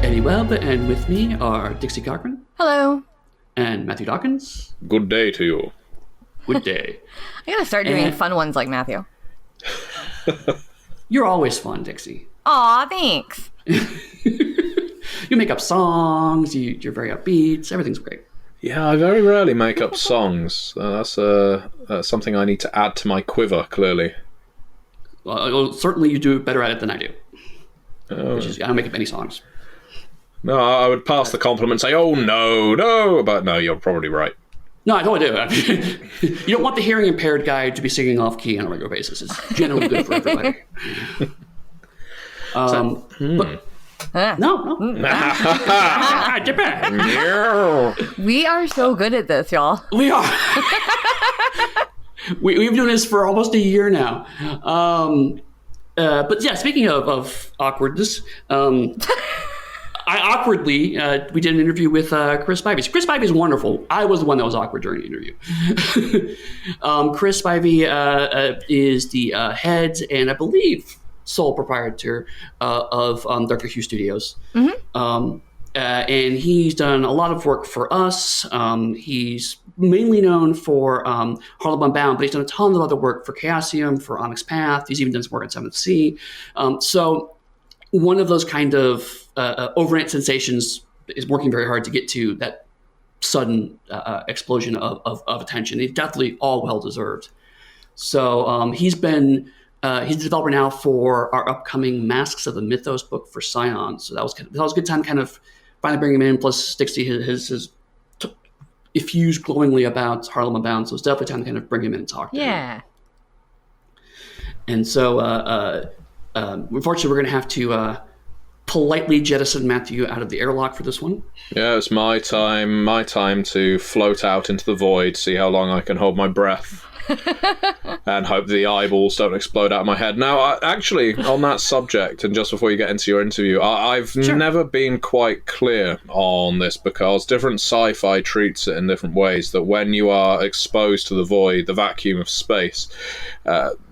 Eddie Webb, and with me are Dixie Cochran. Hello. And Matthew Dawkins. Good day to you. Good day. I gotta start doing fun ones like Matthew. You're always fun, Dixie. Aw, thanks. You make up songs, you're very upbeat, everything's great. Yeah, I very rarely make up songs. That's something I need to add to my quiver, clearly. Well, certainly you do better at it than I do. Which is, I don't make up any songs. No, I would pass the compliment and say, oh, no. But no, you're probably right. No, I totally do. You don't want the hearing impaired guy to be singing off key on a regular basis. It's generally good for everybody. No. We are so good at this, y'all. We are. We've been doing this for almost a year now. But yeah, speaking of awkwardness, we did an interview with Chris Spivey. Chris Spivey is wonderful. I was the one that was awkward during the interview. Chris Spivey is the head and I believe sole proprietor of Dr. Hugh Studios. Mm-hmm. And he's done a lot of work for us. He's mainly known for Harlem Unbound, but he's done a ton of other work for Chaosium, for Onyx Path. He's even done some work at 7th Sea. So one of those kind of overnight sensations is working very hard to get to that sudden explosion of attention. It's definitely all well-deserved. So he's a developer now for our upcoming Masks of the Mythos book for Scion. So that was a good time kind of finally bring him in. Plus, Dixie has effused glowingly about Harlem Unbound, so it's definitely time to kind of bring him in and talk to him. And so, unfortunately, we're going to have to politely jettison Matthew out of the airlock for this one. Yeah, it's my time to float out into the void, see how long I can hold my breath. And hope the eyeballs don't explode out of my head. Now, actually, on that subject, and just before you get into your interview, I've never been quite clear on this because different sci-fi treats it in different ways, that when you are exposed to the void, the vacuum of space,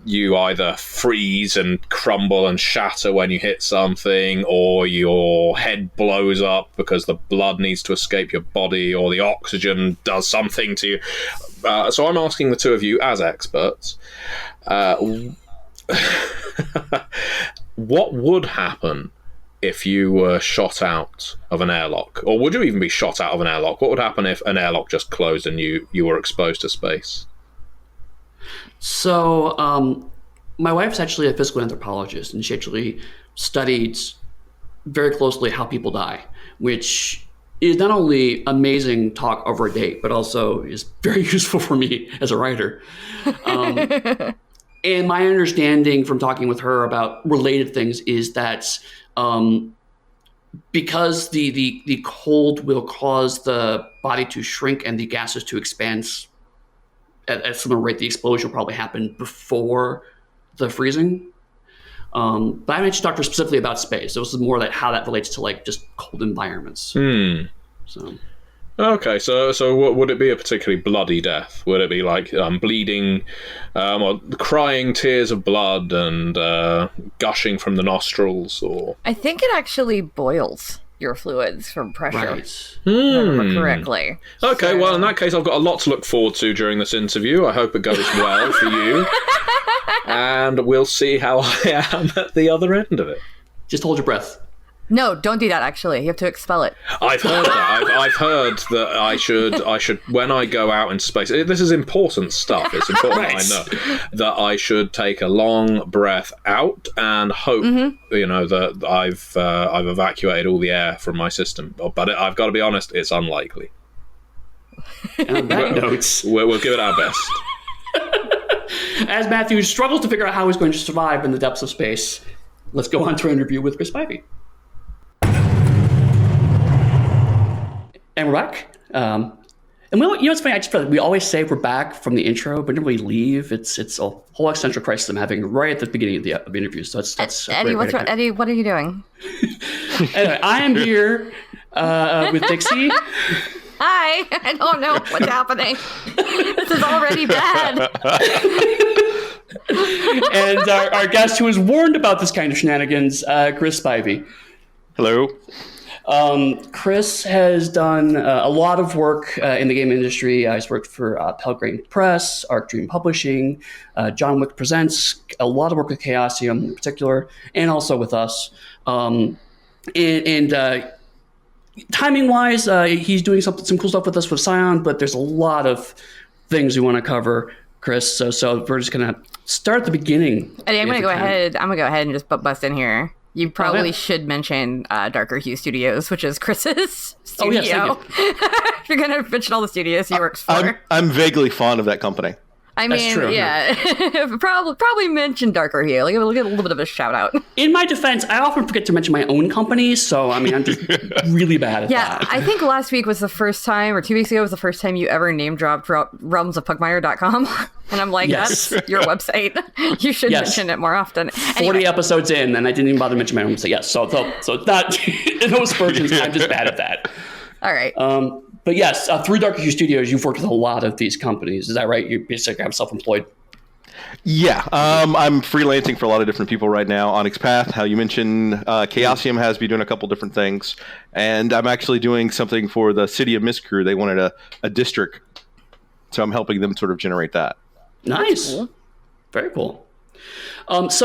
you either freeze and crumble and shatter when you hit something, or your head blows up because the blood needs to escape your body, or the oxygen does something to you. So I'm asking the two of you as experts, what would happen if you were shot out of an airlock? Or would you even be shot out of an airlock? What would happen if an airlock just closed and you were exposed to space? So my wife's actually a physical anthropologist, and she actually studied very closely how people die, which is not only amazing talk over a date, but also is very useful for me as a writer. And my understanding from talking with her about related things is that because the cold will cause the body to shrink and the gases to expand at a similar rate, the explosion will probably happen before the freezing. But I haven't actually talked to her specifically about space. So this is more like how that relates to like just cold environments. So. Okay, so what, would it be a particularly bloody death? Would it be like bleeding, or crying tears of blood and gushing from the nostrils? Or I think it actually boils your fluids from pressure. Right. If I remember correctly. Okay, well, in that case, I've got a lot to look forward to during this interview. I hope it goes well for you. And we'll see how I am at the other end of it. Just hold your breath. No, don't do that, actually. You have to expel it. I've heard that. I've heard that I should, when I go out into space, this is important stuff. It's important Right. I know, that I should take a long breath out and hope, that I've evacuated all the air from my system. But I've got to be honest, it's unlikely. And on that note, We'll give it our best. as Matthew struggles to figure out how he's going to survive in the depths of space, let's go on to our interview with Chris Spivey. And we're back. And it's funny. I just feel like we always say we're back from the intro, but never really leave. It's a whole existential crisis I'm having right at the beginning of the interview. So that's Eddie. Eddie, what are you doing? Anyway, I am here with Dixie. Hi. I don't know what's happening. This is already bad. And our guest who is warned about this kind of shenanigans, Chris Spivey. Hello. Chris has done a lot of work in the game industry. He's worked for Pelgrane Press, Arc Dream Publishing, John Wick Presents, a lot of work with Chaosium in particular, and also with us. Timing-wise, he's doing some cool stuff with us with Scion, but there's a lot of things we want to cover, Chris. So we're just gonna start at the beginning. Eddie, I'm gonna go ahead and just bust in here. You probably should mention Darker Hue Studios, which is Chris's studio. Oh, yes, If you're gonna mention all the studios he works for. I'm vaguely fond of that company. I mean, true, yeah, probably mention Darker Hue. Like, we'll get a little bit of a shout out. In my defense, I often forget to mention my own company, so I mean, I'm just really bad at that. Yeah, I think last week was the first time, or 2 weeks ago was the first time you ever name dropped realmsofpugmire.com. And I'm like, Yes. That's your website. You should mention it more often. 40 episodes in, and I didn't even bother to mention my own website. Yes, so it's not in those versions. I'm just bad at that. All right. But yes, through Darker Hue Studios, you've worked with a lot of these companies. Is that right? You basically have self-employed. Yeah, I'm freelancing for a lot of different people right now. Onyx Path, how you mentioned, Chaosium has me doing a couple different things, and I'm actually doing something for the City of Mist crew. They wanted a district, so I'm helping them sort of generate that. Nice, cool. Very cool. How did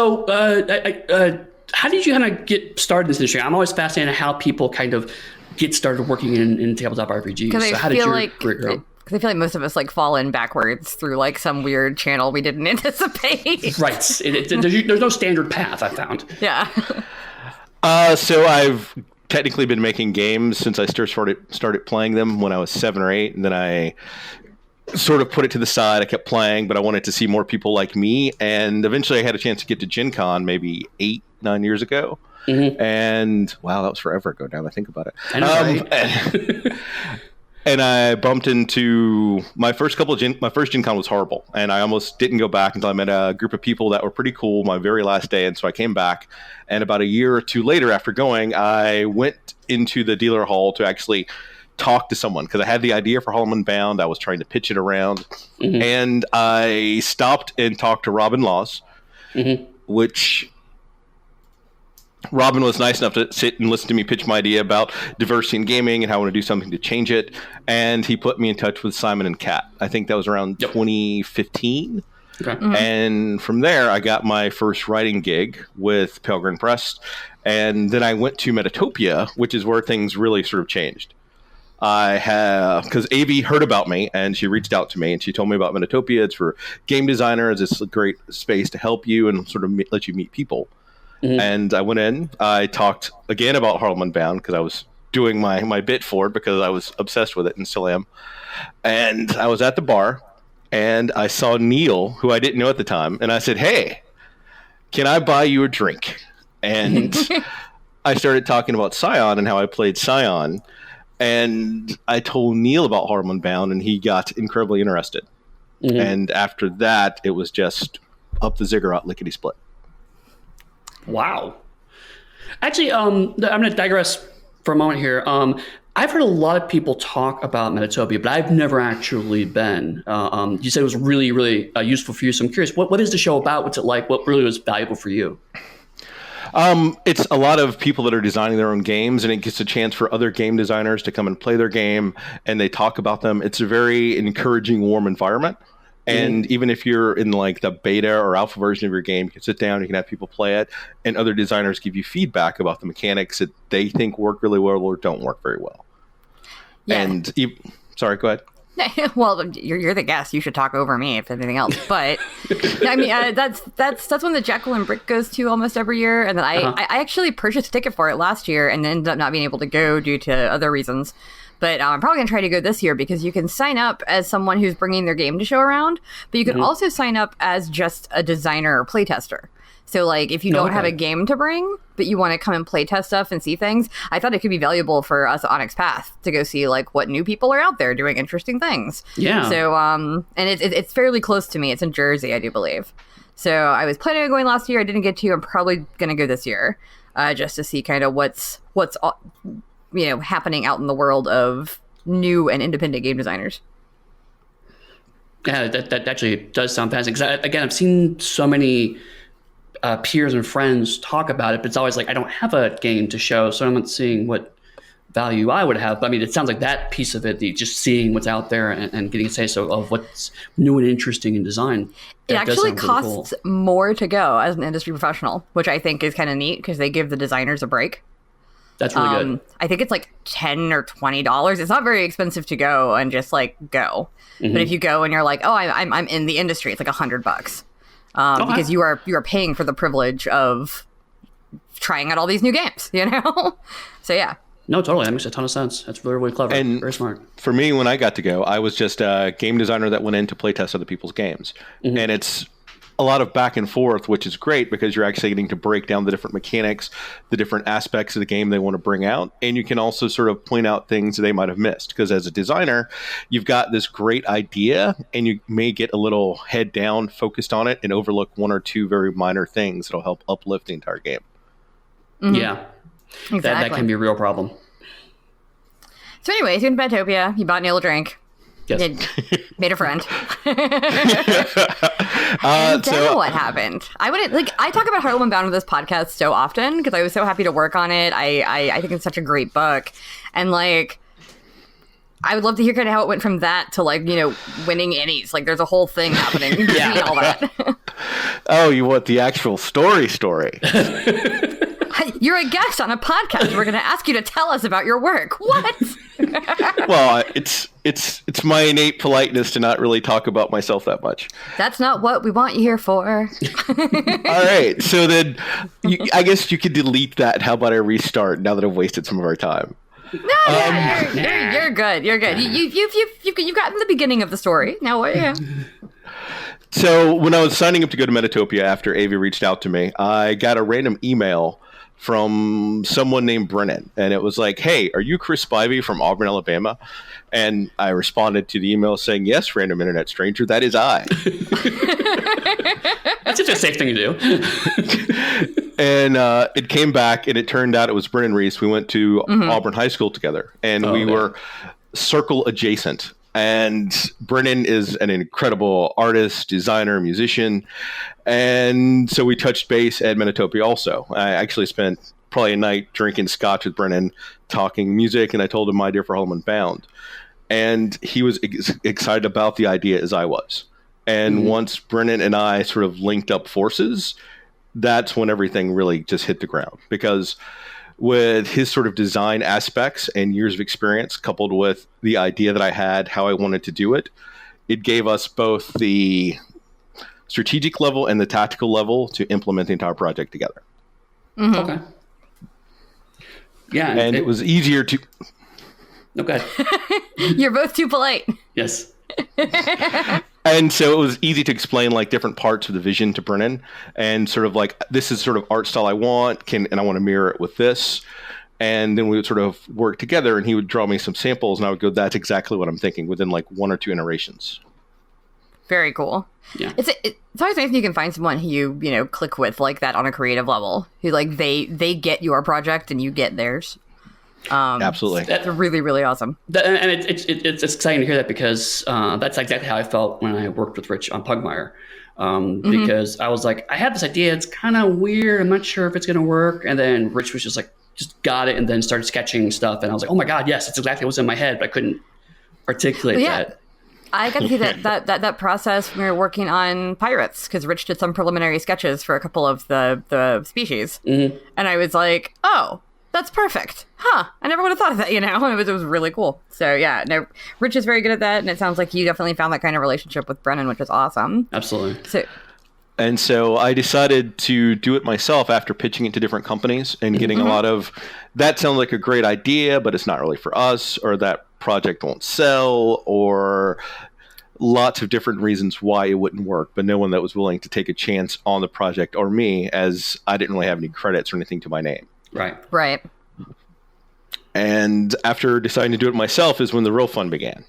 you kind of get started in this industry? I'm always fascinated how people kind of get started working in tabletop RPGs. So how did your career go? Because I feel like most of us like fall in backwards through like some weird channel we didn't anticipate. Right. There's no standard path, I found. Yeah. So I've technically been making games since I started playing them when I was 7 or 8, and then I sort of put it to the side. I kept playing, but I wanted to see more people like me, and eventually I had a chance to get to Gen Con maybe 8-9 years ago. Mm-hmm. And wow, that was forever ago now that I think about it. I know, right? And I bumped into my first Gen Con was horrible, and I almost didn't go back until I met a group of people that were pretty cool my very last day, and so I came back. And about a year or two later, after going, I went into the dealer hall to actually talk to someone because I had the idea for Harlem Unbound. I was trying to pitch it around, and I stopped and talked to Robin Laws, which Robin was nice enough to sit and listen to me pitch my idea about diversity in gaming and how I want to do something to change it. And he put me in touch with Simon and Kat. I think that was around 2015. Okay. And from there, I got my first writing gig with Pelgrane Press. And then I went to Metatopia, which is where things really sort of changed. Because Avi heard about me and she reached out to me and she told me about Metatopia. It's for game designers. It's a great space to help you and sort of let you meet people. And I went in, I talked again about Harlem Unbound because I was doing my bit for it because I was obsessed with it and still am. And I was at the bar and I saw Neil, who I didn't know at the time. And I said, "Hey, can I buy you a drink?" And I started talking about Scion and how I played Scion. And I told Neil about Harlem Unbound and he got incredibly interested. And after that, it was just up the ziggurat, lickety split. Wow. Actually, I'm going to digress for a moment here. I've heard a lot of people talk about Metatopia, but I've never actually been. You said it was really, really useful for you. So I'm curious, what is the show about? What's it like? What really was valuable for you? It's a lot of people that are designing their own games, and it gets a chance for other game designers to come and play their game, and they talk about them. It's a very encouraging, warm environment. And even if you're in like the beta or alpha version of your game, you can sit down, you can have people play it, and other designers give you feedback about the mechanics that they think work really well or don't work very well. Yeah. And sorry, go ahead. Well, you're the guest. You should talk over me if anything else. But I mean, that's one that Jekyll and Brick goes to almost every year. And then I actually purchased a ticket for it last year and ended up not being able to go due to other reasons. But I'm probably going to try to go this year because you can sign up as someone who's bringing their game to show around, but you can also sign up as just a designer or playtester. So, like, if you don't have a game to bring, but you want to come and play test stuff and see things, I thought it could be valuable for us at Onyx Path to go see, like, what new people are out there doing interesting things. Yeah. So, and it's fairly close to me. It's in Jersey, I do believe. So I was planning on going last year. I didn't get to. I'm probably going to go this year just to see kind of what's happening out in the world of new and independent game designers. Yeah, that actually does sound fascinating. Because again, I've seen so many peers and friends talk about it, but it's always like I don't have a game to show, so I'm not seeing what value I would have. But I mean, it sounds like that piece of it, the just seeing what's out there and getting a say so of what's new and interesting in design. It actually costs more to go as an industry professional, which I think is kind of neat because they give the designers a break. That's really good. I think it's like $10 or $20. It's not very expensive to go and just like go. Mm-hmm. But if you go and you're like, oh, I'm in the industry, it's like $100 because you are paying for the privilege of trying out all these new games, you know? So yeah. No, totally. That makes a ton of sense. That's really, really clever. And very smart. For me, when I got to go, I was just a game designer that went in to play test other people's games. Mm-hmm. And it's a lot of back and forth, which is great because you're actually getting to break down the different mechanics, the different aspects of the game they want to bring out. And you can also sort of point out things they might have missed. Because as a designer, you've got this great idea and you may get a little head down focused on it and overlook one or two very minor things that'll help uplift the entire game. Mm-hmm. Yeah. Exactly. That can be a real problem. So anyways, you went to Metatopia, you bought Neil a drink. Yes. You made a friend. And then what happened? I talk about Harlem Unbound on this podcast so often because I was so happy to work on it. I think it's such a great book. And like I would love to hear kind of how it went from that to like, you know, winning ENnies. Like there's a whole thing happening between all that. Oh, you want the actual story? You're a guest on a podcast. We're going to ask you to tell us about your work. What? Well, it's my innate politeness to not really talk about myself that much. That's not what we want you here for. All right. So then I guess you could delete that. How about I restart now that I've wasted some of our time? No, you're good. You're good. You've gotten the beginning of the story. Now, yeah. So when I was signing up to go to Metatopia after Avi reached out to me, I got a random email from someone named Brennan. And it was like, hey, are you Chris Spivey from Auburn, Alabama? And I responded to the email saying, yes, random internet stranger, that is I. That's such a safe thing to do. And it came back, and it turned out it was Brennan Reese. We went to Auburn High School together, and we were circle adjacent. And Brennan is an incredible artist, designer, musician. And so we touched base at Metatopia also. I actually spent probably a night drinking scotch with Brennan, talking music, and I told him my idea for Harlem Unbound. And he was excited about the idea as I was. And once Brennan and I sort of linked up forces, that's when everything really just hit the ground. Because with his sort of design aspects and years of experience, coupled with the idea that I had, how I wanted to do it, it gave us both the strategic level and the tactical level to implement the entire project together. Mm-hmm. Okay. Yeah. And it was easier to... Okay. You're both too polite. Yes. And so it was easy to explain like different parts of the vision to Brennan and sort of like, this is sort of art style I want, and I want to mirror it with this. And then we would sort of work together and he would draw me some samples and I would go, that's exactly what I'm thinking within like one or two iterations. Very cool. Yeah. It's always nice when you can find someone who you click with like that on a creative level, who like they get your project and you get theirs. Absolutely. That's really, really awesome. And it's exciting to hear that because that's exactly how I felt when I worked with Rich on Pugmire. Because I was like, I have this idea. It's kind of weird. I'm not sure if it's going to work. And then Rich was just like, just got it and then started sketching stuff. And I was like, oh my God, yes, that's exactly what was in my head. But I couldn't articulate that. I got to see that process when we were working on Pirates because Rich did some preliminary sketches for a couple of the species. Mm-hmm. And I was like, oh, that's perfect. Huh. I never would have thought of that, It was really cool. So, yeah. No, Rich is very good at that. And it sounds like you definitely found that kind of relationship with Brennan, which is awesome. Absolutely. And so I decided to do it myself after pitching it to different companies and getting a lot of, that sounds like a great idea, but it's not really for us, or that project won't sell, or lots of different reasons why it wouldn't work, but no one that was willing to take a chance on the project or me, as I didn't really have any credits or anything to my name. Right. And after deciding to do it myself is when the real fun began.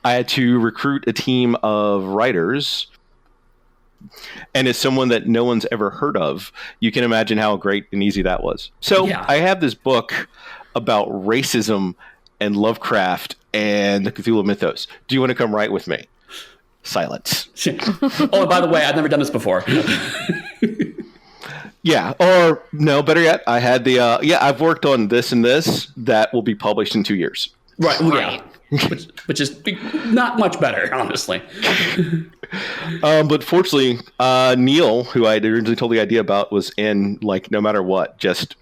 I had to recruit a team of writers. And as someone that no one's ever heard of, you can imagine how great and easy that was. So I have this book about racism and Lovecraft and the Cthulhu mythos. Do you want to come write with me? Silence. Oh, by the way, I've never done this before. Yeah, or no, better yet, I had the I've worked on this and this that will be published in 2 years. Right. Yeah. Which is not much better, honestly. But fortunately, Neil, who I had originally told the idea about, was in, like, no matter what. Just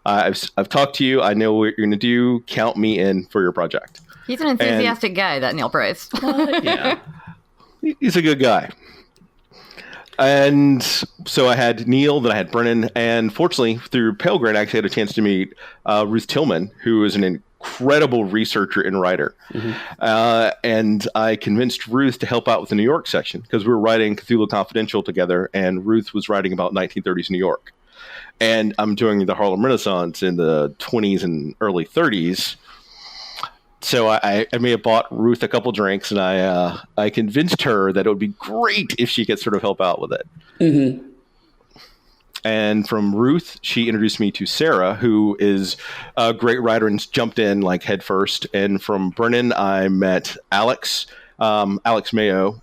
I've talked to you. I know what you're going to do. Count me in for your project. He's an enthusiastic guy, that Neil Price. Yeah. He's a good guy. And so I had Neil, then I had Brennan, and fortunately, through Pale Grant, I actually had a chance to meet Ruth Tillman, who is an incredible researcher and writer. And I convinced Ruth to help out with the New York section, because we were writing Cthulhu Confidential together, and Ruth was writing about 1930s New York. And I'm doing the Harlem Renaissance in the 20s and early 30s. So I may have bought Ruth a couple drinks, and I convinced her that it would be great if she could sort of help out with it. And from Ruth, she introduced me to Sarah, who is a great writer and jumped in like head first. And from Brennan, I met Alex Mayo,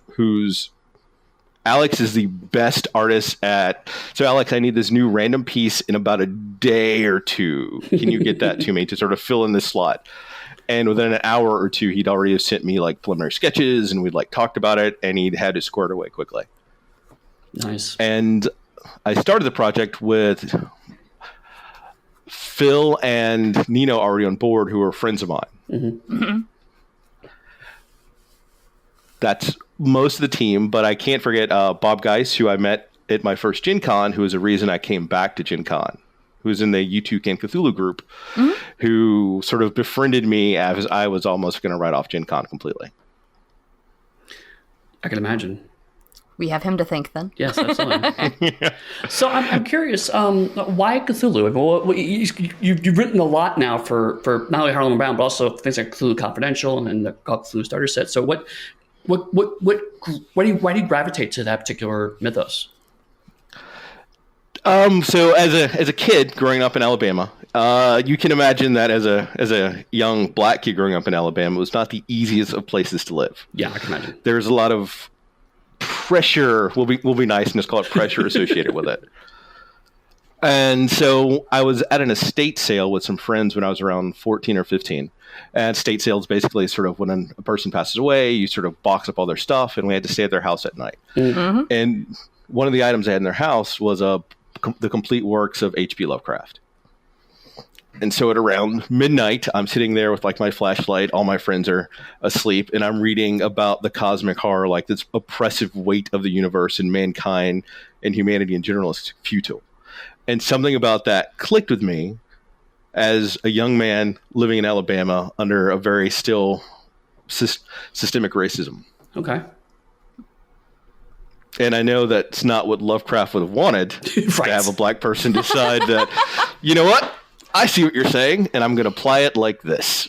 Alex is the best artist at. So Alex, I need this new random piece in about a day or two. Can you get that to me to sort of fill in this slot? And within an hour or two, he'd already sent me like preliminary sketches, and we'd like talked about it, and he'd had it squared away quickly. Nice. And I started the project with Phil and Nino already on board, who are friends of mine. That's most of the team, but I can't forget Bob Geis, who I met at my first Gen Con, who is a reason I came back to Gen Con. Who's in the U2 Can Cthulhu group, who sort of befriended me as I was almost going to write off Gen Con completely. I can imagine. We have him to thank, then. Yes, absolutely. So I'm curious, why Cthulhu? Well, you've written a lot now for not only Harlem Unbound, but also things like Cthulhu Confidential and the Cthulhu Starter Set. So why do you gravitate to that particular mythos? So as a kid growing up in Alabama, you can imagine that as a young black kid growing up in Alabama, it was not the easiest of places to live. Yeah, I can imagine. There's a lot of pressure. We'll be nice and just call it pressure associated with it. And so I was at an estate sale with some friends when I was around 14 or 15. And estate sale is basically sort of when a person passes away, you sort of box up all their stuff, and we had to stay at their house at night. And one of the items they had in their house was the complete works of H.P. Lovecraft. And so at around midnight, I'm sitting there with like my flashlight, all my friends are asleep, and I'm reading about the cosmic horror, like this oppressive weight of the universe and mankind and humanity in general is futile. And something about that clicked with me as a young man living in Alabama under a very still systemic racism. Okay. And I know that's not what Lovecraft would have wanted, to have a black person decide that, you know what, I see what you're saying, and I'm going to apply it like this.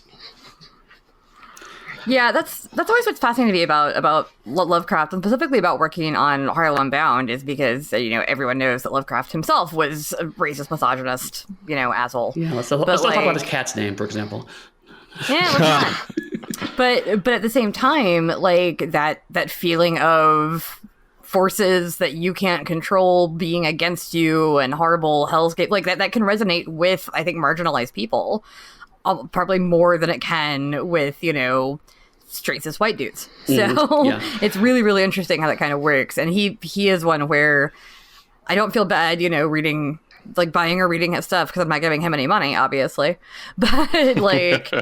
Yeah, that's always what's fascinating to me about Lovecraft, and specifically about working on Harlem Unbound, is because, everyone knows that Lovecraft himself was a racist, misogynist, asshole. Yeah, let's not talk about his cat's name, for example. Yeah, let's not. But at the same time, like, that feeling of forces that you can't control being against you and horrible hellscape, like that can resonate with, I think, marginalized people probably more than it can with, straight cis white dudes. So It's really, really interesting how that kind of works. And he is one where I don't feel bad, reading, like buying or reading his stuff, because I'm not giving him any money, obviously. But like...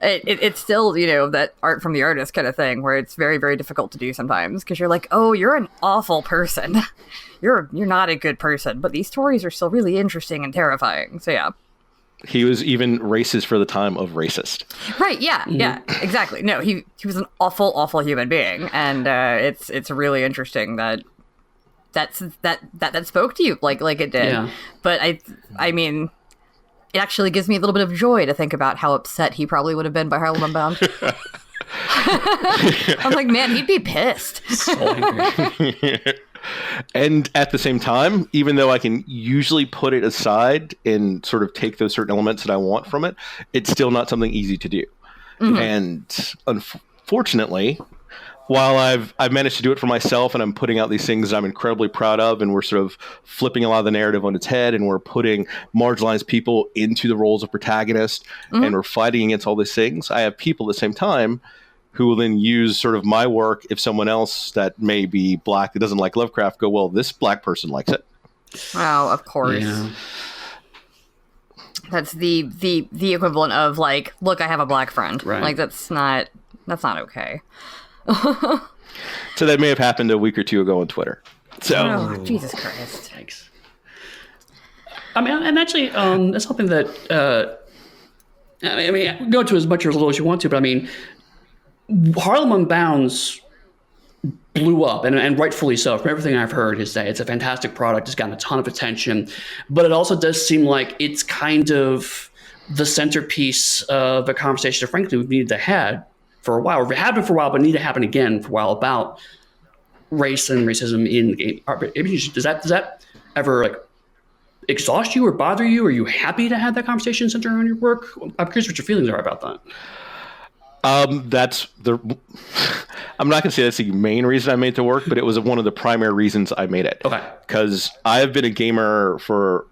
It's still, that art from the artist kind of thing, where it's very, very difficult to do sometimes, because you're like, oh, you're an awful person. You're not a good person, but these stories are still really interesting and terrifying. So yeah. He was even racist for the time of racist. Right, yeah, yeah, exactly. No, he was an awful, awful human being, and it's really interesting that spoke to you like it did. Yeah. But I mean... It actually gives me a little bit of joy to think about how upset he probably would have been by Harlem Unbound. I'm like, man, he'd be pissed. So angry. And at the same time, even though I can usually put it aside and sort of take those certain elements that I want from it, it's still not something easy to do. And unfortunately, while I've managed to do it for myself, and I'm putting out these things that I'm incredibly proud of, and we're sort of flipping a lot of the narrative on its head, and we're putting marginalized people into the roles of protagonist, and we're fighting against all these things. I have people at the same time who will then use sort of my work if someone else that may be black that doesn't like Lovecraft go, well, this black person likes it. Oh, of course. Yeah. That's the equivalent of like, look, I have a black friend. Right. Like that's not okay. So that may have happened a week or two ago on Twitter. So Jesus Christ. Thanks. I mean, and actually, that's something that I mean, go to as much or as little as you want to, but I mean, Harlem Unbound blew up, and rightfully so. From everything I've heard, is that it's a fantastic product. It's gotten a ton of attention, but it also does seem like it's kind of the centerpiece of a conversation that, frankly, we've needed to have for a while. Or have been for a while, but need to happen again for a while about race and racism in the game. Does that ever like exhaust you or bother you? Are you happy to have that conversation centered around your work? I'm curious what your feelings are about that. That's the. I'm not going to say that's the main reason I made the work, but it was one of the primary reasons I made it. Okay. Because I have been a gamer for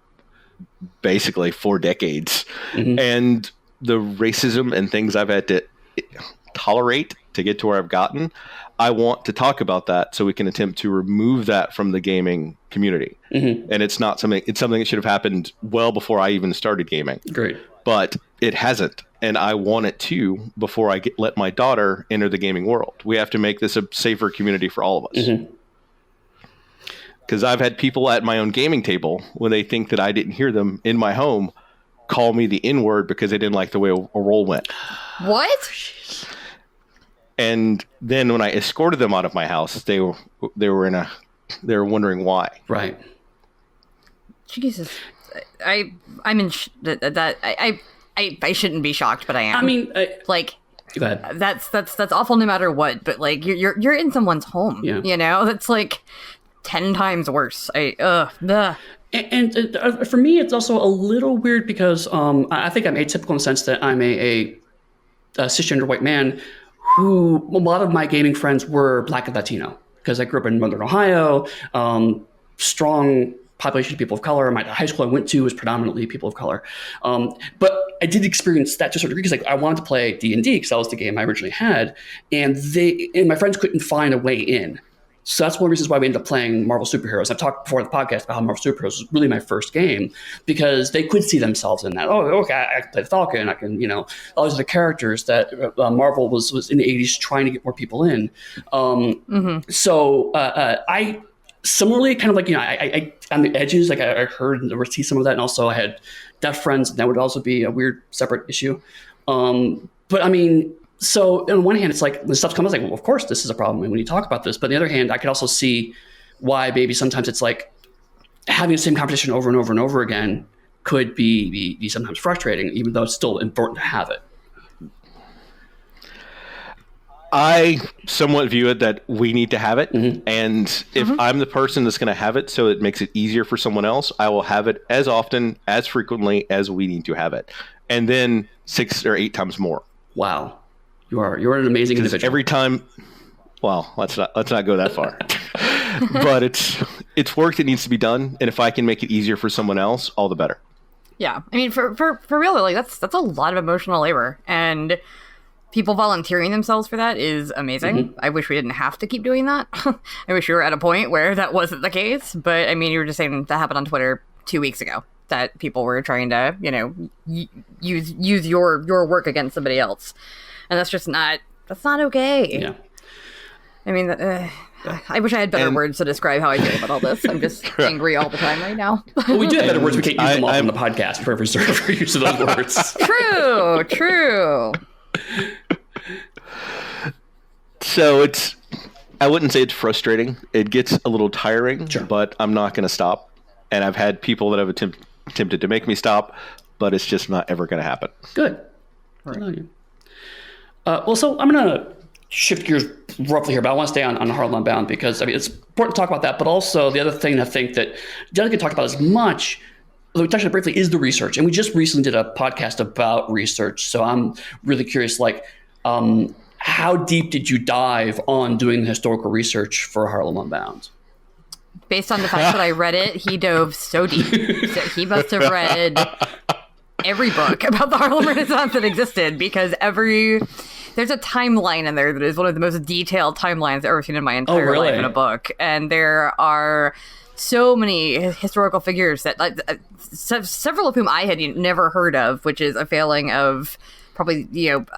basically 4 decades, and the racism and things I've had to tolerate to get to where I've gotten, I want to talk about that so we can attempt to remove that from the gaming community. And it's not something. It's something that should have happened well before I even started gaming. Great. But it hasn't. And I want it to before I let my daughter enter the gaming world. We have to make this a safer community for all of us. Because I've had people at my own gaming table, when they think that I didn't hear them in my home, call me the N-word because they didn't like the way a roll went. What? And then when I escorted them out of my house, they were wondering why. Right. Jesus, I'm in I shouldn't be shocked, but I am. I mean, like, go ahead. That's awful no matter what. But like, you're in someone's home. Yeah. You know, that's like 10 times worse. And for me, it's also a little weird because I think I'm atypical in the sense that I'm a cisgender white man who a lot of my gaming friends were Black and Latino because I grew up in Northern Ohio, strong population of people of color. My high school I went to was predominantly people of color. But I did experience that to a certain degree because I wanted to play D&D because that was the game I originally had. And my friends couldn't find a way in. So that's one of the reasons why we ended up playing Marvel Superheroes. I've talked before on the podcast about how Marvel Superheroes was really my first game because they could see themselves in that. Oh, okay, I can play the Falcon. I can, all these other characters that Marvel was in the 80s trying to get more people in. So I similarly kind of like, I on the edges, like I heard or see some of that. And also I had deaf friends, and that would also be a weird separate issue. But I mean, so on one hand, it's like when stuff comes, like, well, of course this is a problem when you talk about this. But on the other hand, I could also see why maybe sometimes it's like having the same conversation over and over and over again could be sometimes frustrating, even though it's still important to have it. I somewhat view it that we need to have it. And if I'm the person that's going to have it so it makes it easier for someone else, I will have it as often, as frequently as we need to have it. And then 6 or 8 times more. Wow. You're an amazing individual. Every time, well, let's not go that far. But it's work that needs to be done, and if I can make it easier for someone else, all the better. Yeah, I mean, for real, like that's a lot of emotional labor, and people volunteering themselves for that is amazing. I wish we didn't have to keep doing that. I wish we were at a point where that wasn't the case. But I mean, you were just saying that happened on Twitter 2 weeks ago. That people were trying to, use your work against somebody else. And that's not okay. Yeah. I mean, I wish I had better words to describe how I feel about all this. I'm just angry all the time right now. Well, we do have better words. We can't use them all on the podcast for reserve use of those words. True. So I wouldn't say it's frustrating. It gets a little tiring, sure, but I'm not going to stop. And I've had people that have attempted to make me stop, but it's just not ever going to happen. Good. Right. Well, so I'm going to shift gears roughly here, but I want to stay on Harlem Unbound because, I mean, it's important to talk about that, but also the other thing I think that doesn't get talked about as much, although we touched on it briefly, is the research. And we just recently did a podcast about research. So I'm really curious, like, how deep did you dive on doing the historical research for Harlem Unbound? Based on the fact that I read it, he dove so deep. So he must have read every book about the Harlem Renaissance that existed, because there's a timeline in there that is one of the most detailed timelines I've ever seen in my entire life in a book. And there are so many historical figures that several of whom I had never heard of, which is a failing of probably,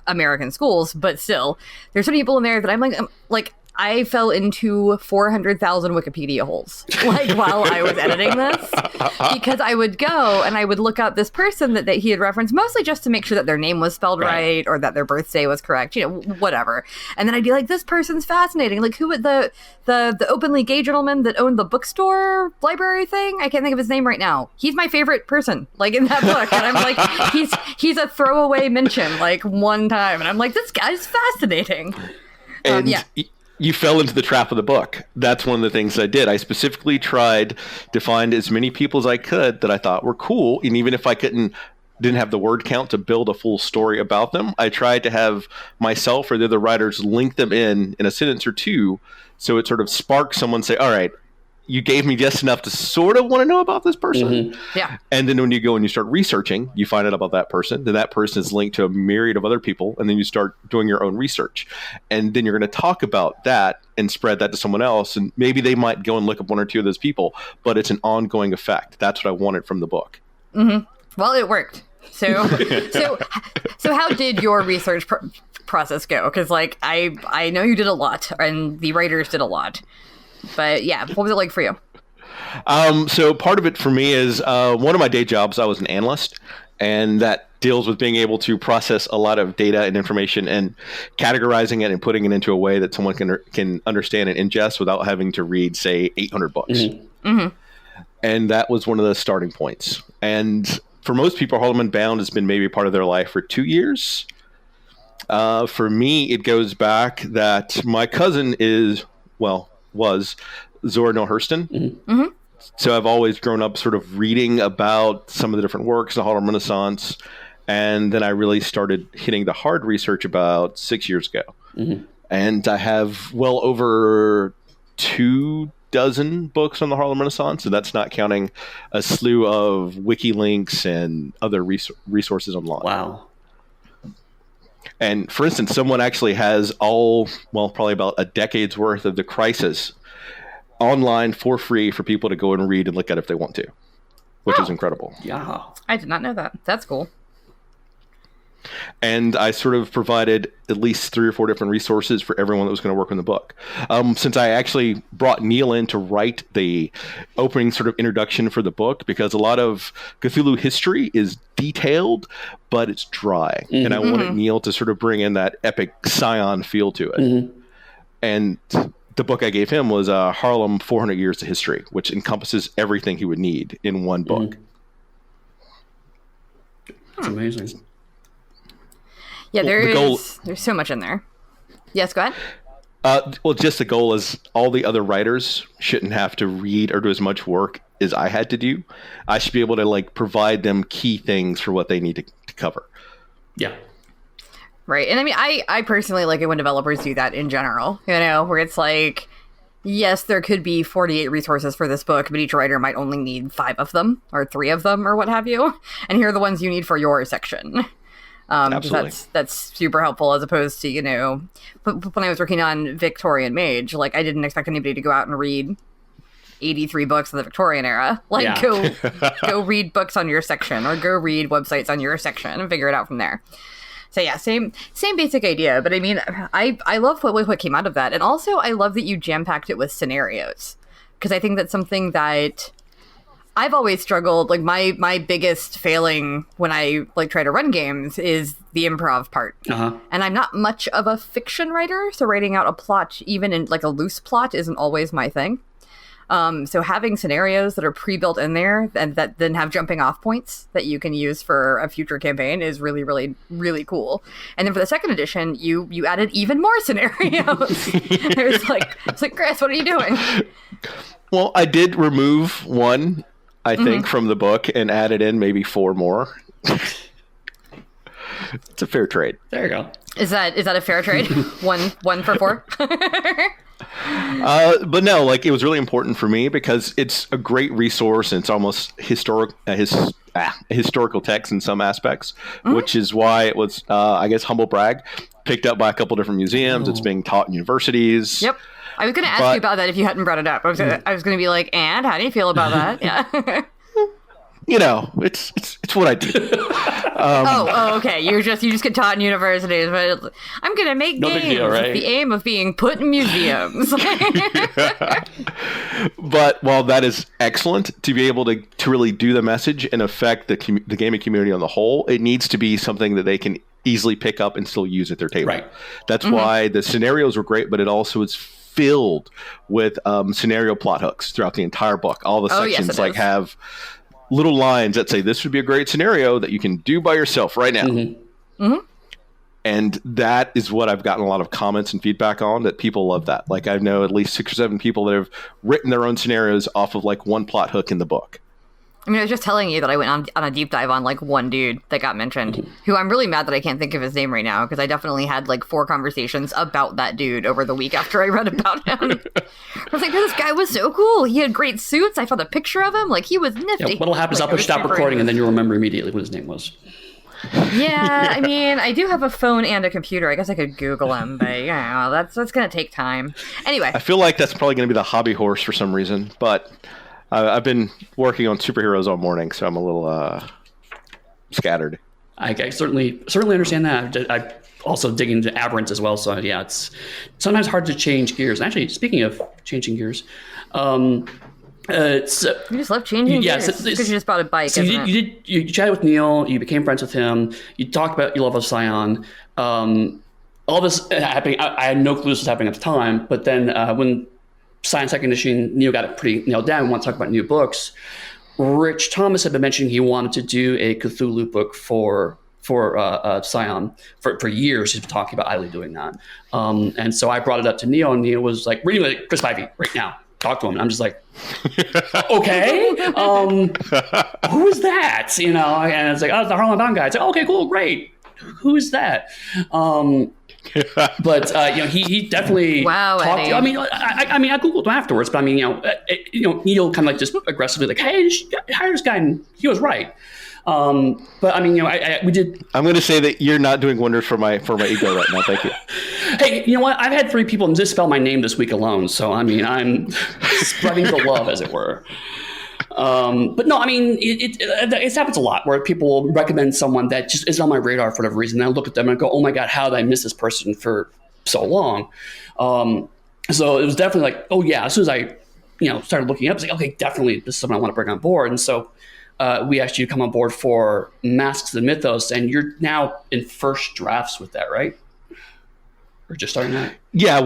American schools, but still, there's so many people in there that I'm like, I fell into 400,000 Wikipedia holes, while I was editing this, because I would go and I would look up this person that he had referenced, mostly just to make sure that their name was spelled right or that their birthday was correct, whatever. And then I'd be like, this person's fascinating. Like, who would the openly gay gentleman that owned the bookstore library thing? I can't think of his name right now. He's my favorite person, in that book. And I'm like, he's a throwaway mention, one time. And I'm like, this guy's fascinating. And you fell into the trap of the book. That's one of the things I did. I specifically tried to find as many people as I could that I thought were cool. And even if I didn't have the word count to build a full story about them, I tried to have myself or the other writers link them in a sentence or two. So it sort of sparks someone say, all right, you gave me just enough to sort of want to know about this person. Mm-hmm. Yeah. And then when you go and you start researching, you find out about that person. Then that person is linked to a myriad of other people. And then you start doing your own research. And then you're going to talk about that and spread that to someone else. And maybe they might go and look up one or two of those people, but it's an ongoing effect. That's what I wanted from the book. Mm-hmm. Well, it worked. So how did your research process go? Because I know you did a lot and the writers did a lot. But yeah, what was it like for you? So part of it for me is one of my day jobs, I was an analyst, and that deals with being able to process a lot of data and information and categorizing it and putting it into a way that someone can understand and ingest without having to read, say, 800 books. Mm-hmm. Mm-hmm. And that was one of the starting points. And for most people, Harlem Unbound has been maybe part of their life for 2 years. For me, it goes back that my cousin was Zora Neale Hurston. Mm-hmm. Mm-hmm. So I've always grown up sort of reading about some of the different works, the Harlem Renaissance. And then I really started hitting the hard research about 6 years ago. Mm-hmm. And I have well over 24 books on the Harlem Renaissance. And that's not counting a slew of wiki links and other resources online. Wow. And for instance, someone actually has probably about a decade's worth of The Crisis online for free for people to go and read and look at if they want to, which is incredible. Yeah. I did not know that. That's cool. And I sort of provided at least 3 or 4 different resources for everyone that was going to work on the book. Since I actually brought Neil in to write the opening sort of introduction for the book, because a lot of Cthulhu history is detailed, but it's dry. Mm-hmm. And I wanted Neil to sort of bring in that epic Scion feel to it. Mm-hmm. And the book I gave him was Harlem 400 Years of History, which encompasses everything he would need in one book. That's amazing. Yeah, there's so much in there. Yes, go ahead. Just the goal is all the other writers shouldn't have to read or do as much work as I had to do. I should be able to provide them key things for what they need to cover. Yeah. Right. And I mean, I personally like it when developers do that in general, where it's yes, there could be 48 resources for this book, but each writer might only need 5 of them or 3 of them or what have you. And here are the ones you need for your section. Absolutely. That's super helpful, as opposed to, when I was working on Victorian Mage, I didn't expect anybody to go out and read 83 books of the Victorian era. Go read books on your section, or go read websites on your section and figure it out from there. So yeah, same basic idea. But I mean, I love what came out of that. And also I love that you jam-packed it with scenarios, because I think that's something that I've always struggled. My biggest failing when I try to run games is the improv part. Uh-huh. And I'm not much of a fiction writer, so writing out a plot, even in a loose plot, isn't always my thing. So having scenarios that are pre-built in there and that then have jumping off points that you can use for a future campaign is really, really, really cool. And then for the second edition, you added even more scenarios. It's like, Chris, what are you doing? Well, I did remove one, I think, from the book and added in maybe 4 more. It's a fair trade. There you go. Is that a fair trade? one for 4? But no, like it was really important for me because it's a great resource and it's almost historical text in some aspects, which is why it was, I guess, humble brag, picked up by a couple different museums. It's being taught in universities. Yep. I was going to ask you about that if you hadn't brought it up. I was going to be like, and how do you feel about that? Yeah. You know, it's what I do. Okay. You just get taught in universities, but I'm going to make games with the aim of being put in museums. But while that is excellent to be able to really do the message and affect the gaming community on the whole, it needs to be something that they can easily pick up and still use at their table. Right. That's why the scenarios were great, but it also is filled with scenario plot hooks throughout the entire book. All the sections have little lines that say this would be a great scenario that you can do by yourself right now. And that is what I've gotten a lot of comments and feedback on, that people love that. Like I know at least 6 or 7 people that have written their own scenarios off of like one plot hook in the book. I mean, I was just telling you that I went on a deep dive on like one dude that got mentioned, who I'm really mad that I can't think of his name right now, because I definitely had like 4 conversations about that dude over the week after I read about him. I was like, this guy was so cool. He had great suits. I found a picture of him. Like, he was nifty. Yeah, what'll happen is I'll push stop recording and then you'll remember immediately what his name was. Yeah, I mean, I do have a phone and a computer. I guess I could Google him, but yeah, that's going to take time. Anyway. I feel like that's probably going to be the hobby horse for some reason, but I've been working on superheroes all morning, so I'm a little scattered. I certainly understand that. I also dig into aberrants as well, so yeah, it's sometimes hard to change gears. Actually, speaking of changing gears, you just love changing gears because you just bought a bike. So you chatted with Neil, you became friends with him, you talked about your love of Scion. All this happening, I had no clue this was happening at the time, but then when Science Second Edition, Neil got it pretty nailed down. We want to talk about new books. Rich Thomas had been mentioning he wanted to do a Cthulhu book for Scion for years. He's been talking about idly doing that. And so I brought it up to Neil, and Neil was like, reading like Chris Spivey right now. Talk to him. And I'm just like, okay, who is that? You know, and it's like, oh, it's the Harlem Unbound guy. It's like, okay, cool, great. Who is that? But you know, he definitely talked. Eddie. I mean, I googled him afterwards, but I mean, Neil kind of like just aggressively like, hey, hire this guy, and he was right. But I mean, you know, we did. I'm going to say that you're not doing wonders for my ego right now. Thank you. Hey, you know what? I've had 3 people misspell my name this week alone, so I mean, I'm spreading the love, as it were. But no, I mean, it happens a lot where people will recommend someone that just is on my radar for whatever reason. And I look at them and go, oh my God, how did I miss this person for so long? So it was definitely like, oh yeah, as soon as I, started looking up, it's like, okay, definitely this is someone I want to bring on board. And so we asked you to come on board for Masks and Mythos, and you're now in first drafts with that, right? Or just starting that? Yeah,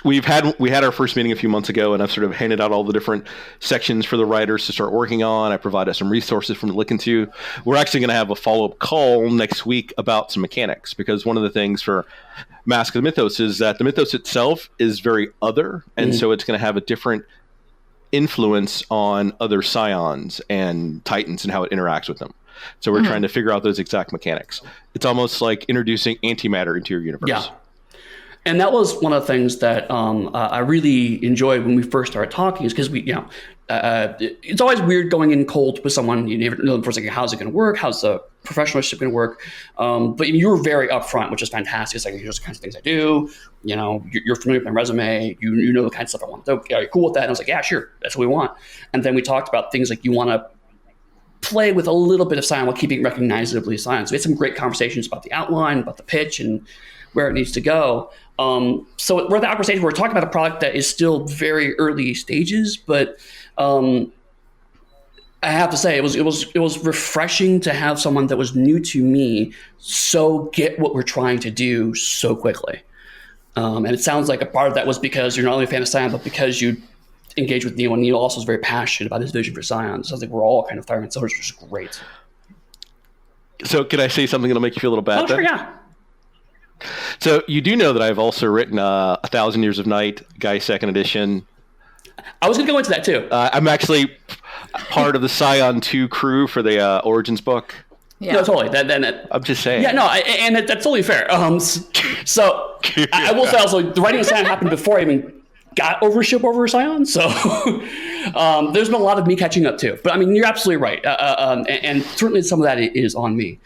we had our first meeting a few months ago, and I've sort of handed out all the different sections for the writers to start working on. I provided some resources for them to look into. We're actually going to have a follow-up call next week about some mechanics, because one of the things for Mask of the Mythos is that the mythos itself is very other, and so it's going to have a different influence on other Scions and Titans and how it interacts with them. So we're trying to figure out those exact mechanics. It's almost like introducing antimatter into your universe. Yeah. And that was one of the things that I really enjoyed when we first started talking, is because it's always weird going in cold with someone. You never know them first, like, how's it going to work? How's the professional relationship going to work? But you were very upfront, which is fantastic. It's like, here's the kinds of things I do. You're familiar with my resume. You know the kind of stuff I want to do. Are you cool with that? And I was like, yeah, sure. That's what we want. And then we talked about things like you want to play with a little bit of Scion while keeping recognizably Scion. So we had some great conversations about the outline, about the pitch, and where it needs to go. So we're at the awkward stage where we're talking about a product that is still very early stages, but I have to say it was refreshing to have someone that was new to me get what we're trying to do so quickly. And it sounds like a part of that was because you're not only a fan of Scion, but because you engage with Neil, and Neil also is very passionate about his vision for Scion. So I think we're all kind of firing cylinders, which is great. So can I say something that'll make you feel a little bad? Oh, sure, yeah. So you do know that I've also written 1,000 Years of Night, Guy Second Edition. I was going to go into that too. I'm actually part of the Scion 2 crew for the Origins book. Yeah. No, totally. I'm just saying. Yeah, no, that's totally fair. So I will say also, the writing of Scion happened before I even got ownership over Scion. So there's been a lot of me catching up too. But I mean, you're absolutely right, and certainly some of that is on me.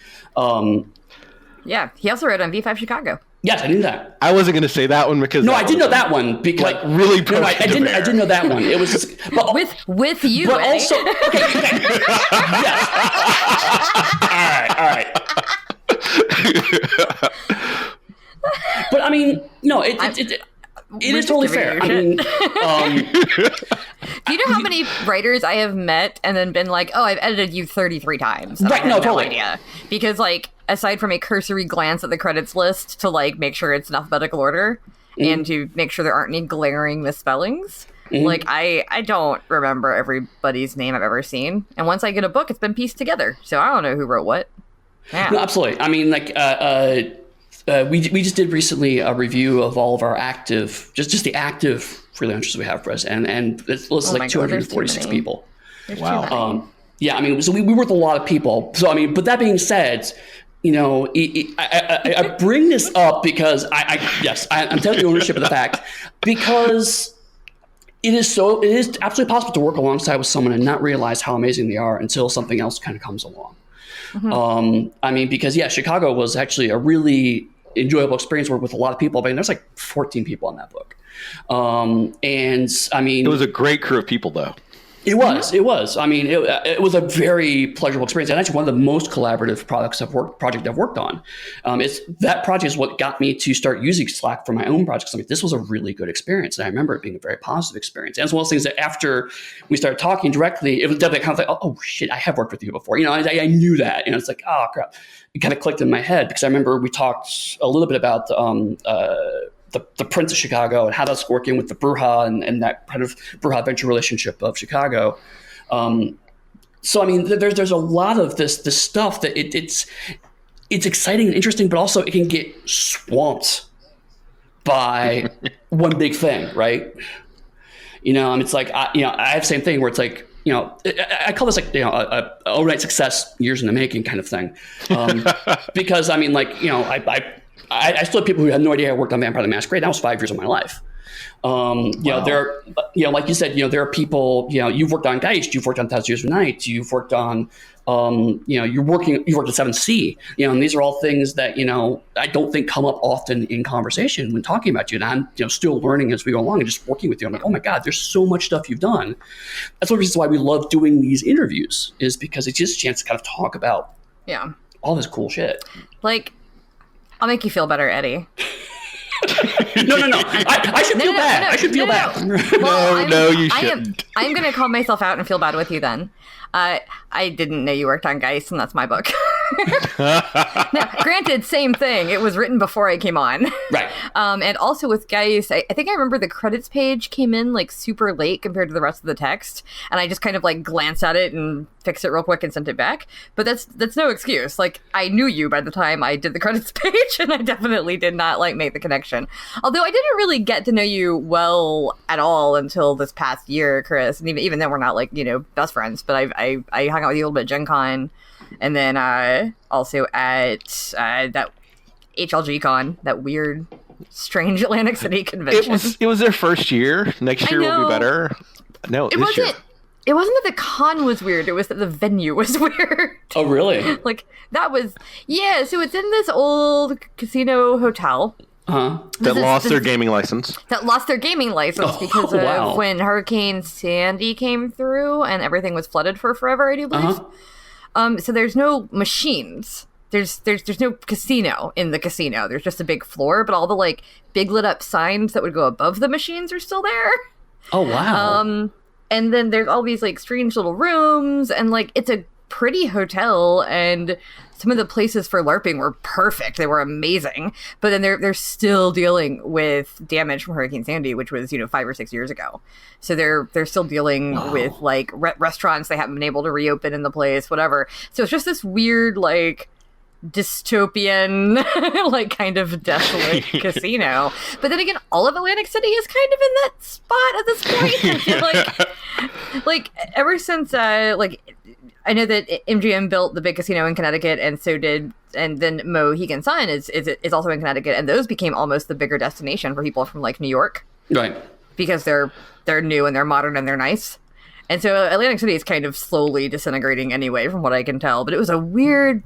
Yeah, he also wrote on V5 Chicago. Yes, I knew that. I wasn't going to say that one because I did know that one because like really. No, I did know that one. It was just, but, with you, but Eddie. also okay. Yes. All right. But I mean, no, it is totally fair. I mean, do you know how many writers I have met and then been like, "Oh, I've edited you 33 times." Right? No, totally. Idea. Because like, aside from a cursory glance at the credits list to like make sure it's in alphabetical order and to make sure there aren't any glaring misspellings, like I don't remember everybody's name I've ever seen. And once I get a book, it's been pieced together, so I don't know who wrote what. Yeah. No, absolutely. I mean, like. We just did recently a review of all of our active, just the active freelancers we have for us, and it's like 246 people. Wow. Yeah, I mean, so we work with a lot of people. So I mean, but that being said, you know, I bring this up because I'm taking ownership of the fact because it is absolutely possible to work alongside with someone and not realize how amazing they are until something else kind of comes along. I mean, because Chicago was actually a really enjoyable experience working with a lot of people. I mean, there's like 14 people on that book. And I mean, it was a great crew of people though. It was. I mean, it was a very pleasurable experience, and actually one of the most collaborative project I've worked on. That project is what got me to start using Slack for my own projects. I mean, this was a really good experience, and I remember it being a very positive experience. And it's one of those things that after we started talking directly, it was definitely kind of like, oh shit, I have worked with you before. You know, I knew that. You know, it's like, oh crap, it kind of clicked in my head because I remember we talked a little bit about the Prince of Chicago and how that's working with the Bruja and that kind of Bruja venture relationship of Chicago. So I mean, there's a lot of this stuff that it's exciting and interesting, but also it can get swamped by one big thing, right? You know, and it's like I have the same thing where it's like, you know, I call this like, you know, a overnight success years in the making kind of thing, because I mean, like, you know, I still have people who had no idea I worked on Vampire the Masquerade. That was 5 years of my life. You know, there, you know, like you said, you know, there are people, you know, you've worked on Geist, you've worked on 1,000 Years of Night, you've worked on, you know, you've worked at 7C, you know, and these are all things that, you know, I don't think come up often in conversation when talking about you. And I'm, you know, still learning as we go along and just working with you. I'm like, oh my God, there's so much stuff you've done. That's one of the reasons why we love doing these interviews, is because it's just a chance to kind of talk about all this cool shit. Like, I'll make you feel better, Eddie. No. I should feel bad. I should feel bad. No, you shouldn't. I'm going to call myself out and feel bad with you then. I didn't know you worked on Geist, and that's my book. Now, granted, same thing. It was written before I came on. Right. And also with Geist, I think I remember the credits page came in like super late compared to the rest of the text, and I just kind of like glanced at it and fixed it real quick and sent it back. But that's no excuse. Like, I knew you by the time I did the credits page, and I definitely did not like make the connection. Although I didn't really get to know you well at all until this past year, Chris. And even then, we're not like, you know, best friends. But I hung out with you a little bit at Gen Con. And then also at that HLG Con, that weird, strange Atlantic City convention. It was their first year. Next year will be better. No, it wasn't. It wasn't that the con was weird. It was that the venue was weird. Oh, really? Like, that was... Yeah, so it's in this old casino hotel. That lost their gaming license. Because of when Hurricane Sandy came through and everything was flooded for forever, I do believe. So there's no machines. There's no casino in the casino. There's just a big floor, but all the like big lit up signs that would go above the machines are still there. Oh wow. And then there's all these like strange little rooms, and like it's a pretty hotel, and some of the places for LARPing were perfect. They were amazing. But then they're still dealing with damage from Hurricane Sandy, which was, you know, 5 or 6 years ago. So they're still dealing with like restaurants they haven't been able to reopen in the place, whatever. So it's just this weird like dystopian like kind of desolate casino. But then again, all of Atlantic City is kind of in that spot at this point. I feel like ever since I I know that MGM built the big casino in Connecticut, and then Mohegan Sun is also in Connecticut, and those became almost the bigger destination for people from like New York, right? Because they're new and they're modern and they're nice. And so Atlantic City is kind of slowly disintegrating anyway, from what I can tell. But it was a weird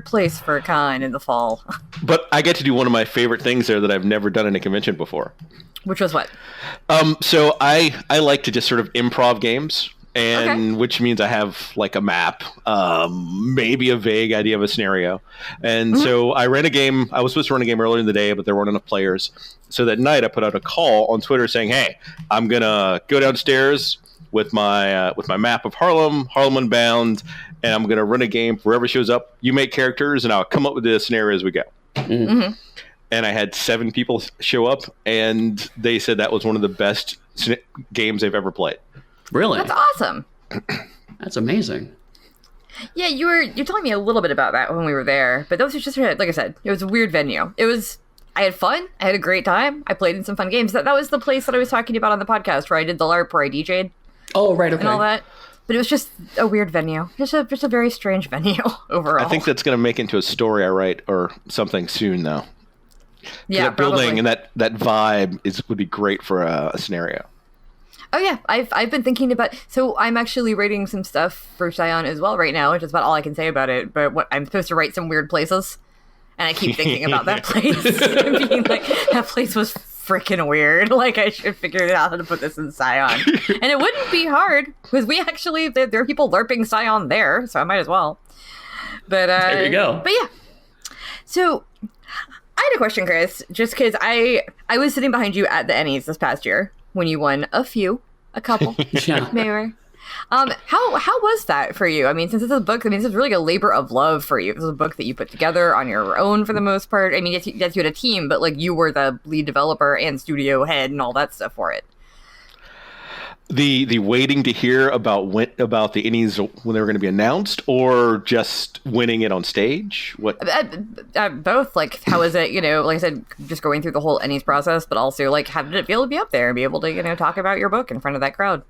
place for a con in the fall. But I get to do one of my favorite things there that I've never done in a convention before. Which was what? So I like to just sort of improv games, and which means I have like a map, maybe a vague idea of a scenario. And so I ran a game. I was supposed to run a game earlier in the day, but there weren't enough players. So that night I put out a call on Twitter saying, "Hey, I'm gonna go downstairs with my map of Harlem Unbound, and I'm gonna run a game. Whoever shows up, you make characters, and I'll come up with the scenario as we go." Mm-hmm. And I had 7 people show up, and they said that was one of the best games they've ever played. Really? That's awesome. That's amazing. Yeah, you're telling me a little bit about that when we were there, but that was just, like I said, it was a weird venue. I had fun. I had a great time. I played in some fun games. That was the place that I was talking about on the podcast where I did the LARP where I DJ'd. Oh, right, okay. And all that. But it was just a weird venue. Just a very strange venue overall. I think that's going to make into a story I write or something soon, though. Yeah, that building and that vibe would be great for a scenario. Oh yeah, I've been thinking about. So I'm actually writing some stuff for Scion as well right now, which is about all I can say about it. But I'm supposed to write some weird places, and I keep thinking about that place, being like, that place was freaking weird. Like I should figure out how to put this in Scion, and it wouldn't be hard because there are people LARPing Scion there, so I might as well. But there you go. But yeah, so. I had a question, Chris, just because I was sitting behind you at the ENnies this past year when you won a couple, yeah. maybe. How was that for you? I mean, since this is a book, this is really a labor of love for you. This is a book that you put together on your own for the most part. I mean, yes, you had a team, but like you were the lead developer and studio head and all that stuff for it. The waiting to hear about the ENnies when they were going to be announced, or just winning it on stage? What? Both. Like, how is it? Like I said, just going through the whole ENnies process, but also like, how did it feel to be up there and be able to talk about your book in front of that crowd?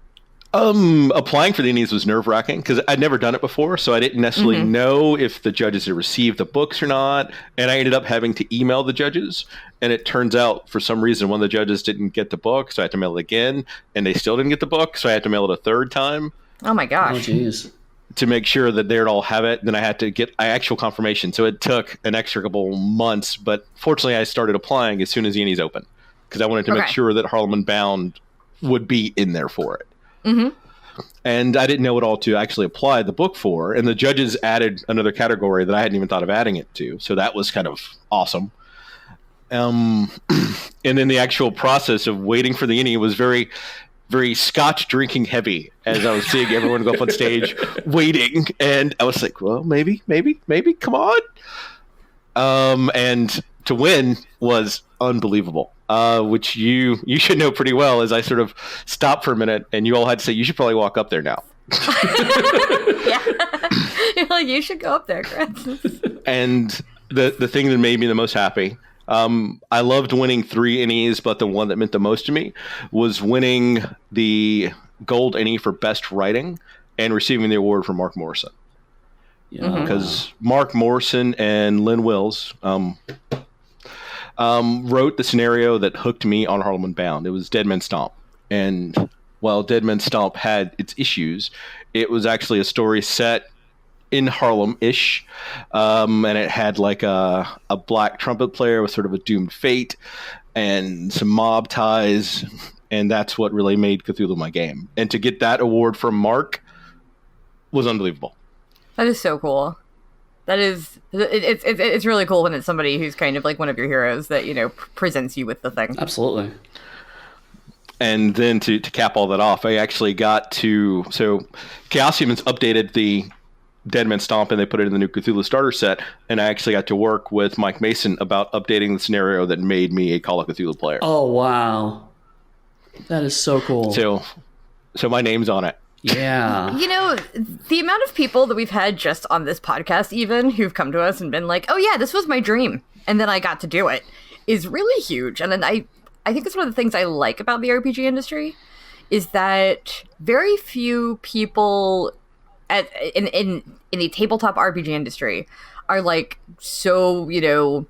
Applying for the ENnies was nerve-wracking because I'd never done it before, so I didn't necessarily know if the judges had received the books or not, and I ended up having to email the judges, and it turns out, for some reason, one of the judges didn't get the book, so I had to mail it again, and they still didn't get the book, so I had to mail it a third time. Oh my gosh. Oh, jeez. To make sure that they'd all have it, then I had to get actual confirmation, so it took an extra couple months, but fortunately I started applying as soon as the ENnies opened, because I wanted to make sure that Harlem Unbound would be in there for it. Mm-hmm. And I didn't know what all to actually apply the book for. And the judges added another category that I hadn't even thought of adding it to. So that was kind of awesome. And then the actual process of waiting for the ENnie was very, very scotch drinking heavy as I was seeing everyone go up on stage waiting. And I was like, well, maybe, come on. And to win was unbelievable. Which you should know pretty well, as I sort of stopped for a minute and you all had to say, you should probably walk up there now. Yeah. You're like, you should go up there, Chris. And the thing that made me the most happy, I loved winning 3 ENnies, but the one that meant the most to me was winning the gold ENnie for best writing and receiving the award from Mark Morrison. Yeah. Because Mark Morrison and Lynn Wills, wrote the scenario that hooked me on Harlem Unbound. It was Dead Men Stomp. And while Dead Men Stomp had its issues, it was actually a story set in Harlem-ish. And it had like a black trumpet player with sort of a doomed fate and some mob ties. And that's what really made Cthulhu my game. And to get that award from Mark was unbelievable. That is so cool. That is, it's really cool when it's somebody who's kind of like one of your heroes that, presents you with the thing. Absolutely. And then to cap all that off, I actually got so Chaos Humans updated the Dead Men Stomp and they put it in the new Cthulhu starter set. And I actually got to work with Mike Mason about updating the scenario that made me a Call of Cthulhu player. Oh, wow. That is so cool. So my name's on it. Yeah. The amount of people that we've had just on this podcast even who've come to us and been like, oh yeah, this was my dream, and then I got to do it, is really huge. And then I think that's one of the things I like about the RPG industry is that very few people in the tabletop RPG industry are like so, you know,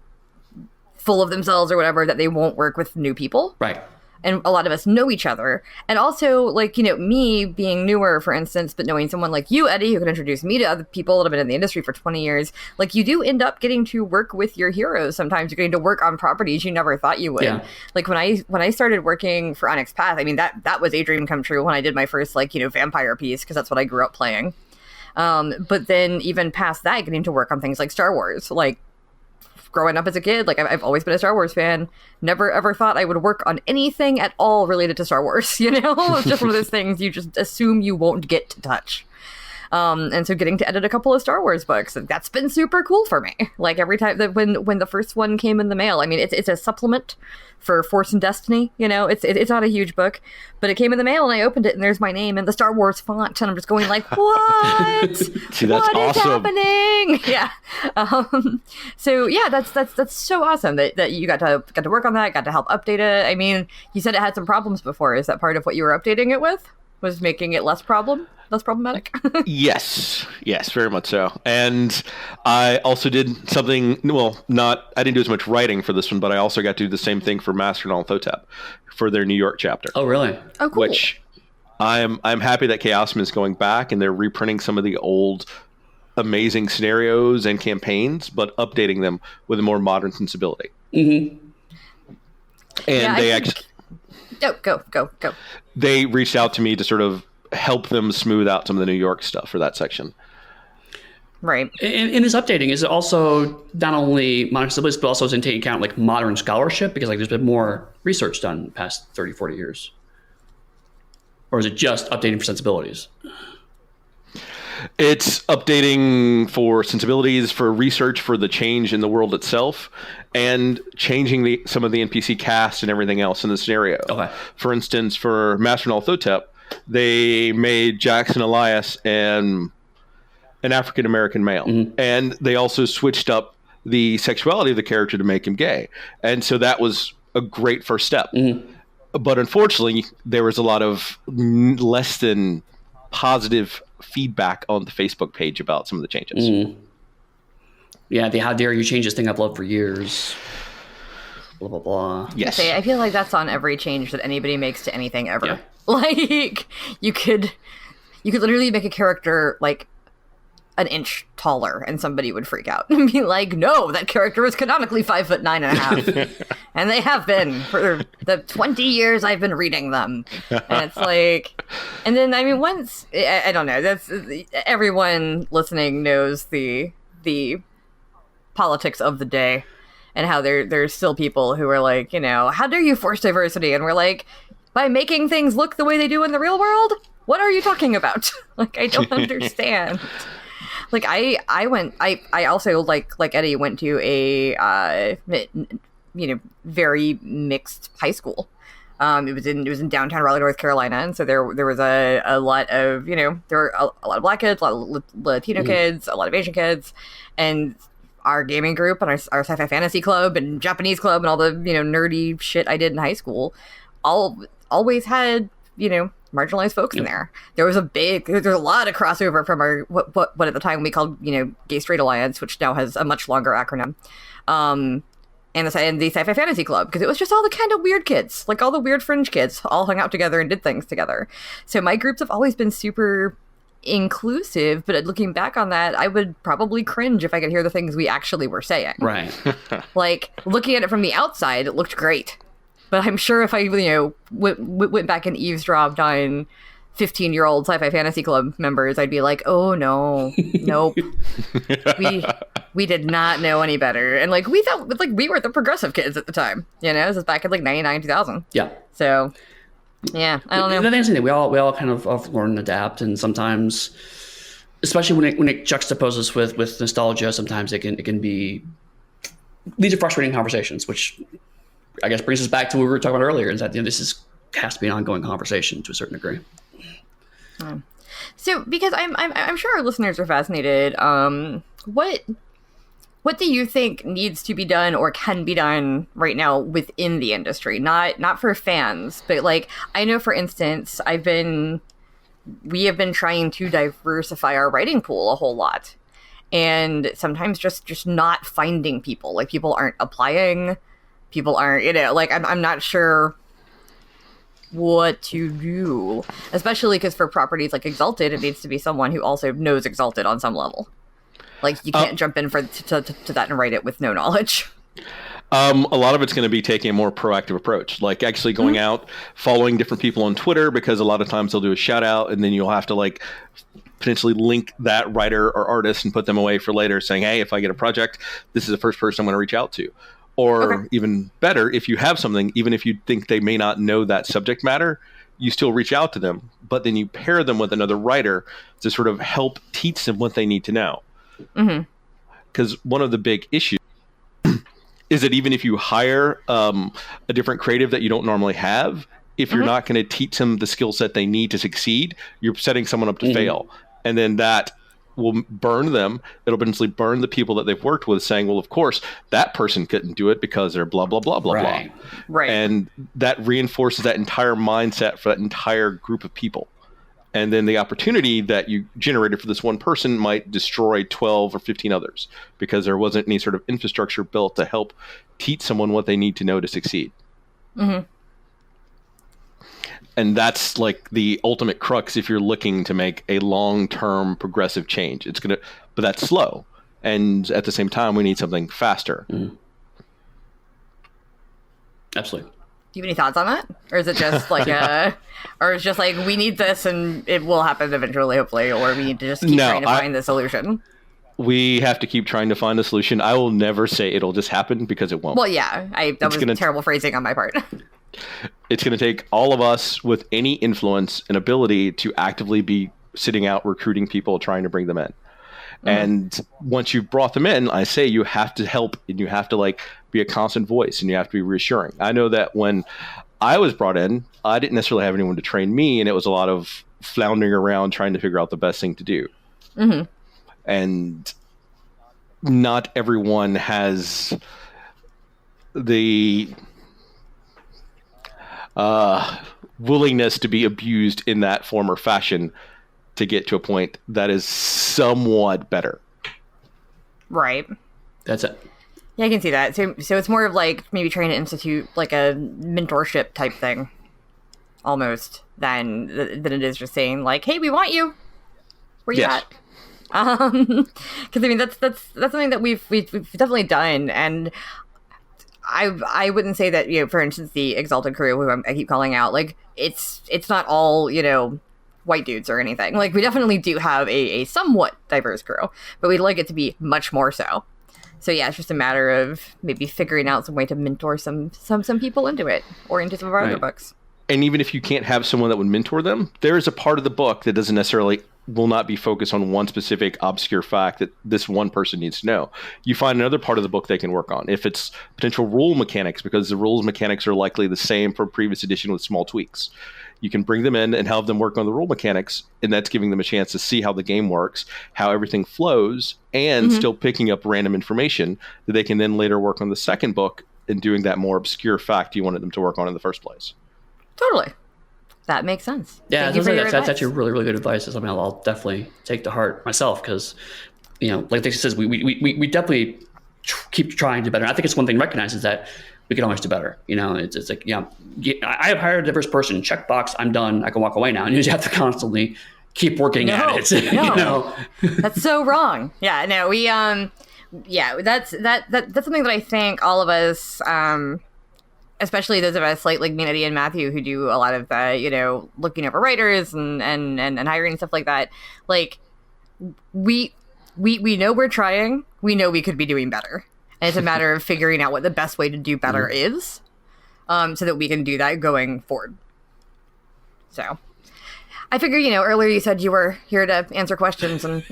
full of themselves or whatever that they won't work with new people. Right. And a lot of us know each other. And also, like, you know, me being newer, for instance, but knowing someone like you, Eddie, who can introduce me to other people that have been in the industry for 20 years, like, you do end up getting to work with your heroes. Sometimes you're getting to work on properties you never thought you would. Yeah. Like, when I started working for Onyx Path, I mean, that was a dream come true when I did my first, like, you know, vampire piece, because that's what I grew up playing. But then even past that, getting to work on things like Star Wars, like, growing up as a kid, like I've always been a Star Wars fan. Never ever thought I would work on anything at all related to Star Wars. You know, it's just one of those things you just assume you won't get to touch. And so getting to edit a couple of Star Wars books, that's been super cool for me. Like every time that when the first one came in the mail, I mean, it's a supplement for Force and Destiny. You know, it's not a huge book, but it came in the mail and I opened it and there's my name and the Star Wars font, and I'm just going like, what? See, that's what is awesome. happening? Yeah. So yeah, that's so awesome that you got to work on that, got to help update it. I mean, you said it had some problems before. Is that part of what you were updating it with? Was making it less problematic? Yes, very much so. And I also did something, I didn't do as much writing for this one, but I also got to do the same thing for Master and Thotep for their New York chapter. Oh, really? Oh, cool. Which I'm happy that Chaosman is going back and they're reprinting some of the old amazing scenarios and campaigns, but updating them with a more modern sensibility. Mm-hmm. And they actually... Go. They reached out to me to sort of help them smooth out some of the New York stuff for that section. Right. In this updating, is it also not only modern sensibilities, but also is it taking account like modern scholarship? Because like there's been more research done in the past 30, 40 years. Or is it just updating for sensibilities? It's updating for sensibilities, for research, for the change in the world itself, and changing some of the NPC cast and everything else in the scenario. Okay. For instance, for Master and Thotep, they made Jackson Elias an African-American male. Mm-hmm. And they also switched up the sexuality of the character to make him gay. And so that was a great first step. Mm-hmm. But unfortunately, there was a lot of less than positive feedback on the Facebook page about some of the changes. Mm. Yeah, the how dare you change this thing I've loved for years. Blah, blah, blah. Yes. I feel like that's on every change that anybody makes to anything ever. Yeah. Like, you could literally make a character, like, an inch taller and somebody would freak out and be like, no, that character is canonically 5'9.5". And they have been for the 20 years I've been reading them. And it's like, and then, I mean, once, I don't know, that's, everyone listening knows the politics of the day and how there's still people who are like, you know, how dare you force diversity? And we're like, by making things look the way they do in the real world? What are you talking about? Like, I don't understand. Like I also like Eddie went to a very mixed high school. It was in downtown Raleigh, North Carolina, and so there was a lot of, you know, there were a lot of Black kids, a lot of Latino kids, a lot of Asian kids, and our gaming group and our sci-fi fantasy club and Japanese club and all the, you know, nerdy shit I did in high school always had, you know, marginalized folks in there. There's a lot of crossover from our what at the time we called, you know, Gay Straight Alliance, which now has a much longer acronym, and the Sci-Fi Fantasy Club, because it was just all the kind of weird kids, like all the weird fringe kids, all hung out together and did things together. So my groups have always been super inclusive, but looking back on that, I would probably cringe if I could hear the things we actually were saying. Right. Like, looking at it from the outside, it looked great. But I'm sure if I, you know, went back and eavesdropped on 15-year-old Sci-Fi Fantasy Club members, I'd be like, oh, no, nope. we did not know any better. And, like, we thought, like, we were the progressive kids at the time. You know, this was back in, like, 99, 2000. Yeah. So, yeah, I don't know. That's the thing. We all kind of learn and adapt. And sometimes, especially when it juxtaposes with nostalgia, sometimes it can be lead to frustrating conversations, which I guess brings us back to what we were talking about earlier, is that, you know, has to be an ongoing conversation to a certain degree. So, because I'm sure our listeners are fascinated, what do you think needs to be done or can be done right now within the industry? Not for fans, but like, I know, for instance, I've been we have been trying to diversify our writing pool a whole lot. And sometimes just not finding people. Like, people aren't applying. People aren't, like, I'm not sure what to do. Especially because for properties like Exalted, it needs to be someone who also knows Exalted on some level. Like, you can't jump in to that and write it with no knowledge. A lot of it's going to be taking a more proactive approach, like actually going out, following different people on Twitter, because a lot of times they'll do a shout out, and then you'll have to, like, potentially link that writer or artist and put them away for later, saying, hey, if I get a project, this is the first person I'm going to reach out to. Or even better, if you have something, even if you think they may not know that subject matter, you still reach out to them, but then you pair them with another writer to sort of help teach them what they need to know. Because one of the big issues is that even if you hire a different creative that you don't normally have, if you're not going to teach them the skill set they need to succeed, you're setting someone up to fail. And then that will burn them. It'll potentially burn the people that they've worked with, saying, well, of course, that person couldn't do it because they're blah, blah, blah, blah, blah. Right. And that reinforces that entire mindset for that entire group of people. And then the opportunity that you generated for this one person might destroy 12 or 15 others because there wasn't any sort of infrastructure built to help teach someone what they need to know to succeed. And that's like the ultimate crux if you're looking to make a long-term progressive change. But that's slow. And at the same time, we need something faster. Absolutely. Do you have any thoughts on that? Or is it just like or it's just like, we need this and it will happen eventually, hopefully, or we need to just keep trying to find the solution? We have to keep trying to find a solution. I will never say it'll just happen, because it won't. Well, yeah, that was terrible phrasing on my part. It's going to take all of us with any influence and ability to actively be sitting out recruiting people, trying to bring them in. And once you've brought them in, I say you have to help, and you have to, like, be a constant voice, and you have to be reassuring. I know that when I was brought in, I didn't necessarily have anyone to train me, and it was a lot of floundering around trying to figure out the best thing to do. And not everyone has the willingness to be abused in that form or fashion to get to a point that is somewhat better. Right. That's it. Yeah, I can see that. So it's more of like maybe trying to institute like a mentorship type thing, almost, than it is just saying like, "Hey, we want you. Where you at?" Because I mean that's something that we've definitely done, and I wouldn't say that, for instance, the Exalted crew, who I keep calling out, like it's not all white dudes or anything. Like, we definitely do have a somewhat diverse crew, but we'd like it to be much more so. So yeah, it's just a matter of maybe figuring out some way to mentor some people into it, or into some of our other books. And even if you can't have someone that would mentor them, there is a part of the book that doesn't necessarily will not be focused on one specific obscure fact that this one person needs to know. You find another part of the book they can work on. If it's potential rule mechanics, because the rules mechanics are likely the same from previous edition with small tweaks, you can bring them in and have them work on the rule mechanics, and that's giving them a chance to see how the game works, how everything flows, and still picking up random information that they can then later work on the second book and doing that more obscure fact you wanted them to work on in the first place. Totally. That makes sense. Yeah, that's actually really, really good advice. It's something I'll definitely take to heart myself, because, like Dixie says, we definitely keep trying to do better. And I think it's one thing recognizes that we can always do better. It's like, I have hired a diverse person. Checkbox. I'm done. I can walk away now. And you just have to constantly keep working at it. No. That's so wrong. Yeah. No. We that's something that I think all of us, especially those of us like me, Eddy, and Matthew, who do a lot of the looking over writers and hiring and stuff like that. Like, we know we're trying. We know we could be doing better. And it's a matter of figuring out what the best way to do better is, so that we can do that going forward. So, I figure, earlier you said you were here to answer questions and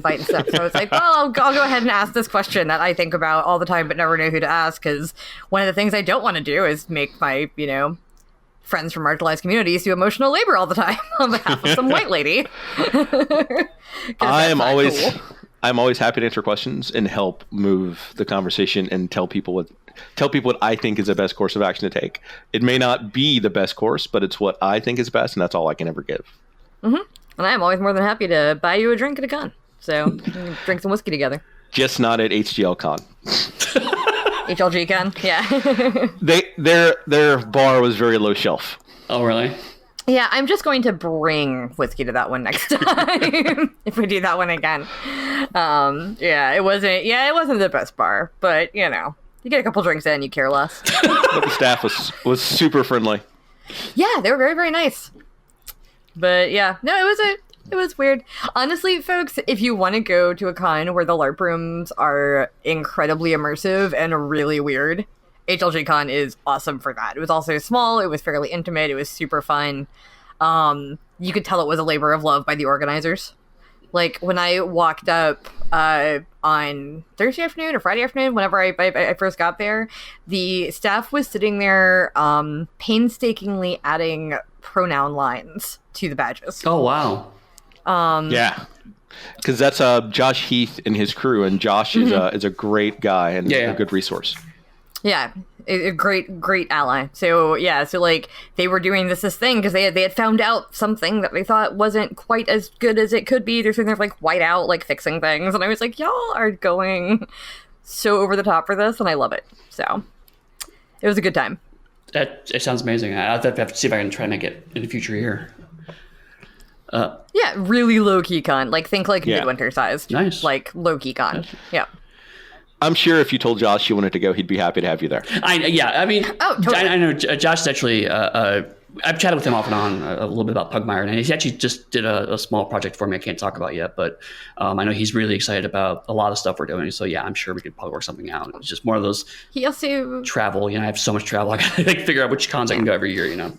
fight and stuff. So it's like, well, I'll go ahead and ask this question that I think about all the time but never know who to ask, because one of the things I don't want to do is make my, friends from marginalized communities do emotional labor all the time on behalf of some white lady. I'm always happy to answer questions and help move the conversation and tell people what I think is the best course of action to take. It may not be the best course, but it's what I think is best, and that's all I can ever give. And I am always more than happy to buy you a drink at a con. So we can drink some whiskey together. Just not at HGL Con. HLG con, yeah. Their bar was very low shelf. Oh, really? Yeah, I'm just going to bring whiskey to that one next time if we do that one again. It wasn't the best bar, but you get a couple drinks in, you care less. But the staff was super friendly. Yeah, they were very, very nice. But yeah, no, it was weird. Honestly, folks, if you want to go to a con where the LARP rooms are incredibly immersive and really weird, HLG Con is awesome for that. It was also small, it was fairly intimate, it was super fun. You could tell it was a labor of love by the organizers. Like, when I walked up on Thursday afternoon or Friday afternoon, whenever I first got there, the staff was sitting there painstakingly adding pronoun lines to the badges. Oh, wow. Yeah. Because that's Josh Heath and his crew, and Josh is a great guy and a good resource. Yeah, a great ally. So like they were doing this thing because they had found out something that they thought wasn't quite as good as it could be. They're sitting there like white out, like fixing things, and I was like, y'all are going so over the top for this, and I love it. So it was a good time. It sounds amazing. I have to see if I can try and make it in the future year. Really low key con. Like think like Midwinter sized. Nice. Like low key con. Nice. Yeah. I'm sure if you told Josh you wanted to go, he'd be happy to have you there. I mean, totally. I know Josh is actually, I've chatted with him off and on a little bit about Pugmire, and he actually just did a small project for me I can't talk about yet, but I know he's really excited about a lot of stuff we're doing, so yeah, I'm sure we could probably work something out. It's just more of those he also travel, I have so much travel, I gotta figure out which cons I can go every year, Well,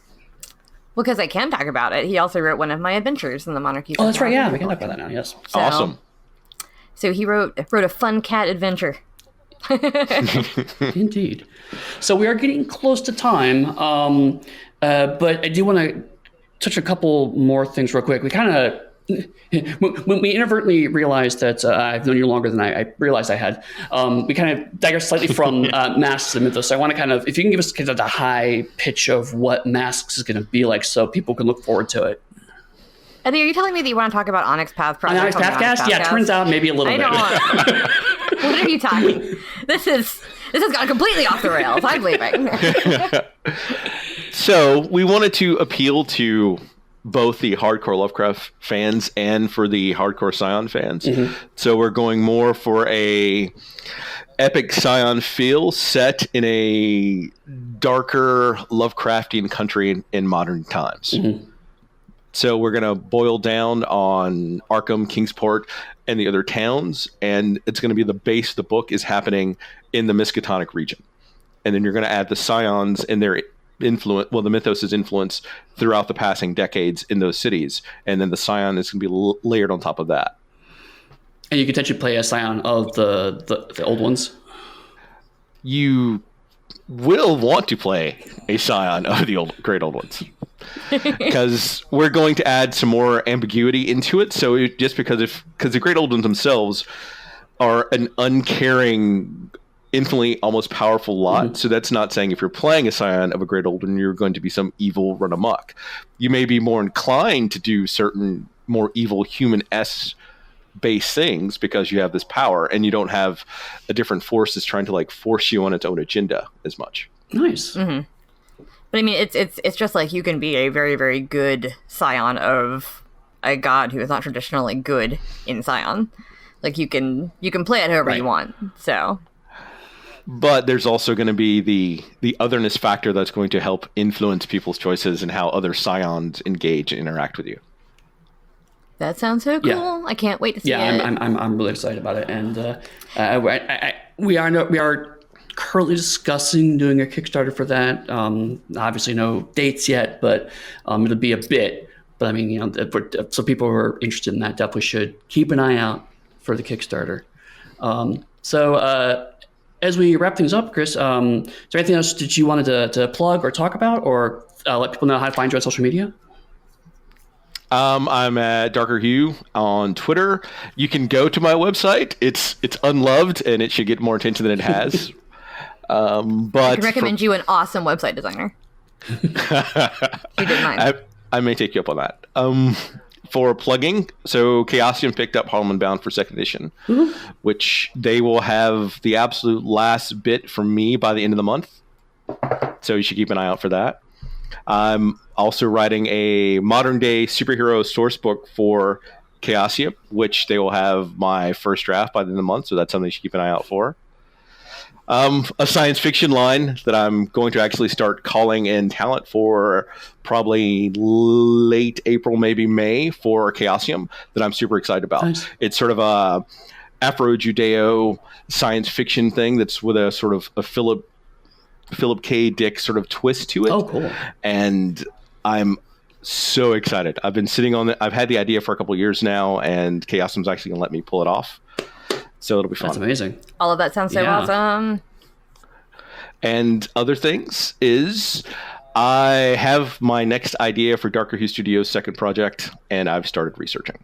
because I can talk about it. He also wrote one of my adventures in the Monarchy. Oh, that's right, yeah, we can talk about that now, yes. Awesome. So he wrote a fun cat adventure. Indeed. So we are getting close to time, but I do want to touch a couple more things real quick. We kind of, when we inadvertently realized that I've known you longer than I realized I had, we kind of digressed slightly from Masks and Mythos. So I want to kind of, if you can give us kind of the high pitch of what Masks is going to be like so people can look forward to it. Eddy, are you telling me that you want to talk about Onyx Path Project? Onyx Pathcast? Yeah, turns out maybe a little bit. What are you talking? This has gone completely off the rails. I'm leaving. So we wanted to appeal to both the hardcore Lovecraft fans and for the hardcore Scion fans. Mm-hmm. So we're going more for a epic Scion feel set in a darker Lovecraftian country in modern times. Mm-hmm. So we're going to boil down on Arkham, Kingsport, and the other towns, and it's going to be the base of the book is happening in the Miskatonic region. And then you're going to add the Scions and their influence, the Mythos' influence throughout the passing decades in those cities, and then the Scion is going to be layered on top of that. And you could potentially play a Scion of the old ones? You will want to play a Scion of the great old ones. Because we're going to add some more ambiguity into it. So just because the great old ones themselves are an uncaring, infinitely almost powerful lot. Mm-hmm. So that's not saying if you're playing a Scion of a great old one, you're going to be some evil run amok. You may be more inclined to do certain more evil human-esque based things because you have this power and you don't have a different force that's trying to like force you on its own agenda as much. Nice. Mm-hmm. But I mean, it's just like you can be a very, very good Scion of a god who is not traditionally good in Scion. Like you can play it however you want. So, but there's also going to be the otherness factor that's going to help influence people's choices and how other Scions engage and interact with you. That sounds so cool! Yeah. I can't wait to see it. Yeah, I'm really excited about it, and we are currently discussing doing a Kickstarter for that. Obviously no dates yet, but it'll be a bit. But I mean, so people who are interested in that definitely should keep an eye out for the Kickstarter. So as we wrap things up, Chris, is there anything else that you wanted to plug or talk about, or let people know how to find you on social media? I'm at Darker Hue on Twitter. You can go to my website. It's unloved and it should get more attention than it has. But I can recommend you an awesome website designer. You did mine. I may take you up on that. for plugging, so Chaosium picked up Harlem Unbound for 2nd edition, which they will have the absolute last bit from me by the end of the month. So you should keep an eye out for that. I'm also writing a modern day superhero source book for Chaosium, which they will have my first draft by the end of the month. So that's something you should keep an eye out for. A science fiction line that I'm going to actually start calling in talent for probably late April, maybe May for Chaosium that I'm super excited about. Nice. It's sort of a Afro-Judeo science fiction thing that's with a sort of a Philip K. Dick sort of twist to it. Oh, cool. And I'm so excited. I've been sitting on it. I've had the idea for a couple of years now, and Chaosium's actually going to let me pull it off. So it'll be fun. That's amazing. All of that sounds so awesome. And other things is I have my next idea for Darker Hue Studios' second project, and I've started researching.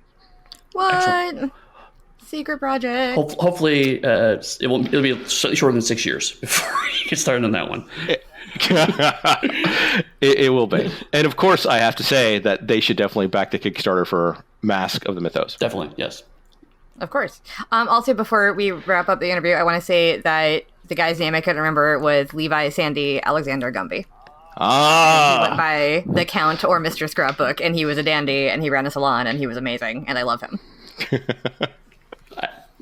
What? Excellent. Secret project. Hopefully, it'll be slightly shorter than 6 years before you get started on that one. It will be. And of course, I have to say that they should definitely back the Kickstarter for Mask of the Mythos. Definitely, yes. Of course. Also, before we wrap up the interview, I want to say that the guy's name I couldn't remember was Levi Sandy Alexander Gumby. He went by the Count or Mr. Scrapbook, and he was a dandy, and he ran a salon, and he was amazing, and I love him.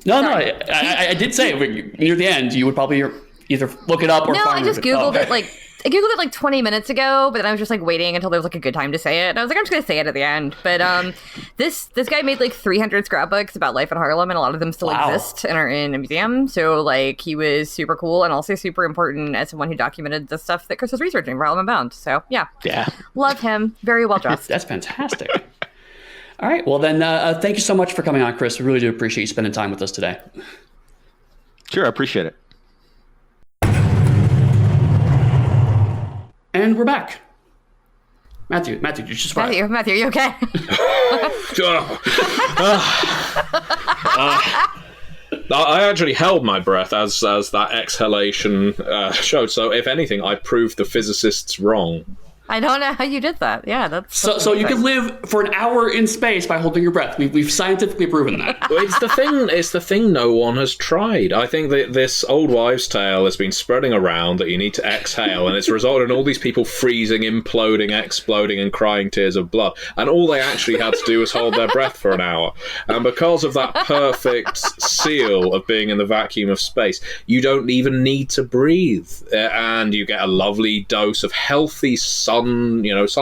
I did say near the end you would probably either look it up or find it. I just Googled it I Googled it like 20 minutes ago, but then I was just like waiting until there was like a good time to say it. And I was like, I'm just going to say it at the end. But this guy made like 300 scrapbooks about life in Harlem, and a lot of them still exist and are in a museum. So like he was super cool and also super important as someone who documented the stuff that Chris was researching for Harlem Unbound. So yeah. Love him. Very well dressed. That's fantastic. All right. Well, then thank you so much for coming on, Chris. We really do appreciate you spending time with us today. Sure. I appreciate it. And we're back. Matthew, you just survived. Matthew, are you okay? I actually held my breath as that exhalation showed. So, if anything, I proved the physicists wrong. I don't know how you did that. Yeah, that's so you can live for an hour in space by holding your breath. We've scientifically proven that. It's the thing no one has tried. I think that this old wives' tale has been spreading around that you need to exhale, and it's resulted in all these people freezing, imploding, exploding, and crying tears of blood. And all they actually had to do was hold their breath for an hour. And because of that perfect seal of being in the vacuum of space, you don't even need to breathe, and you get a lovely dose of healthy sun-induced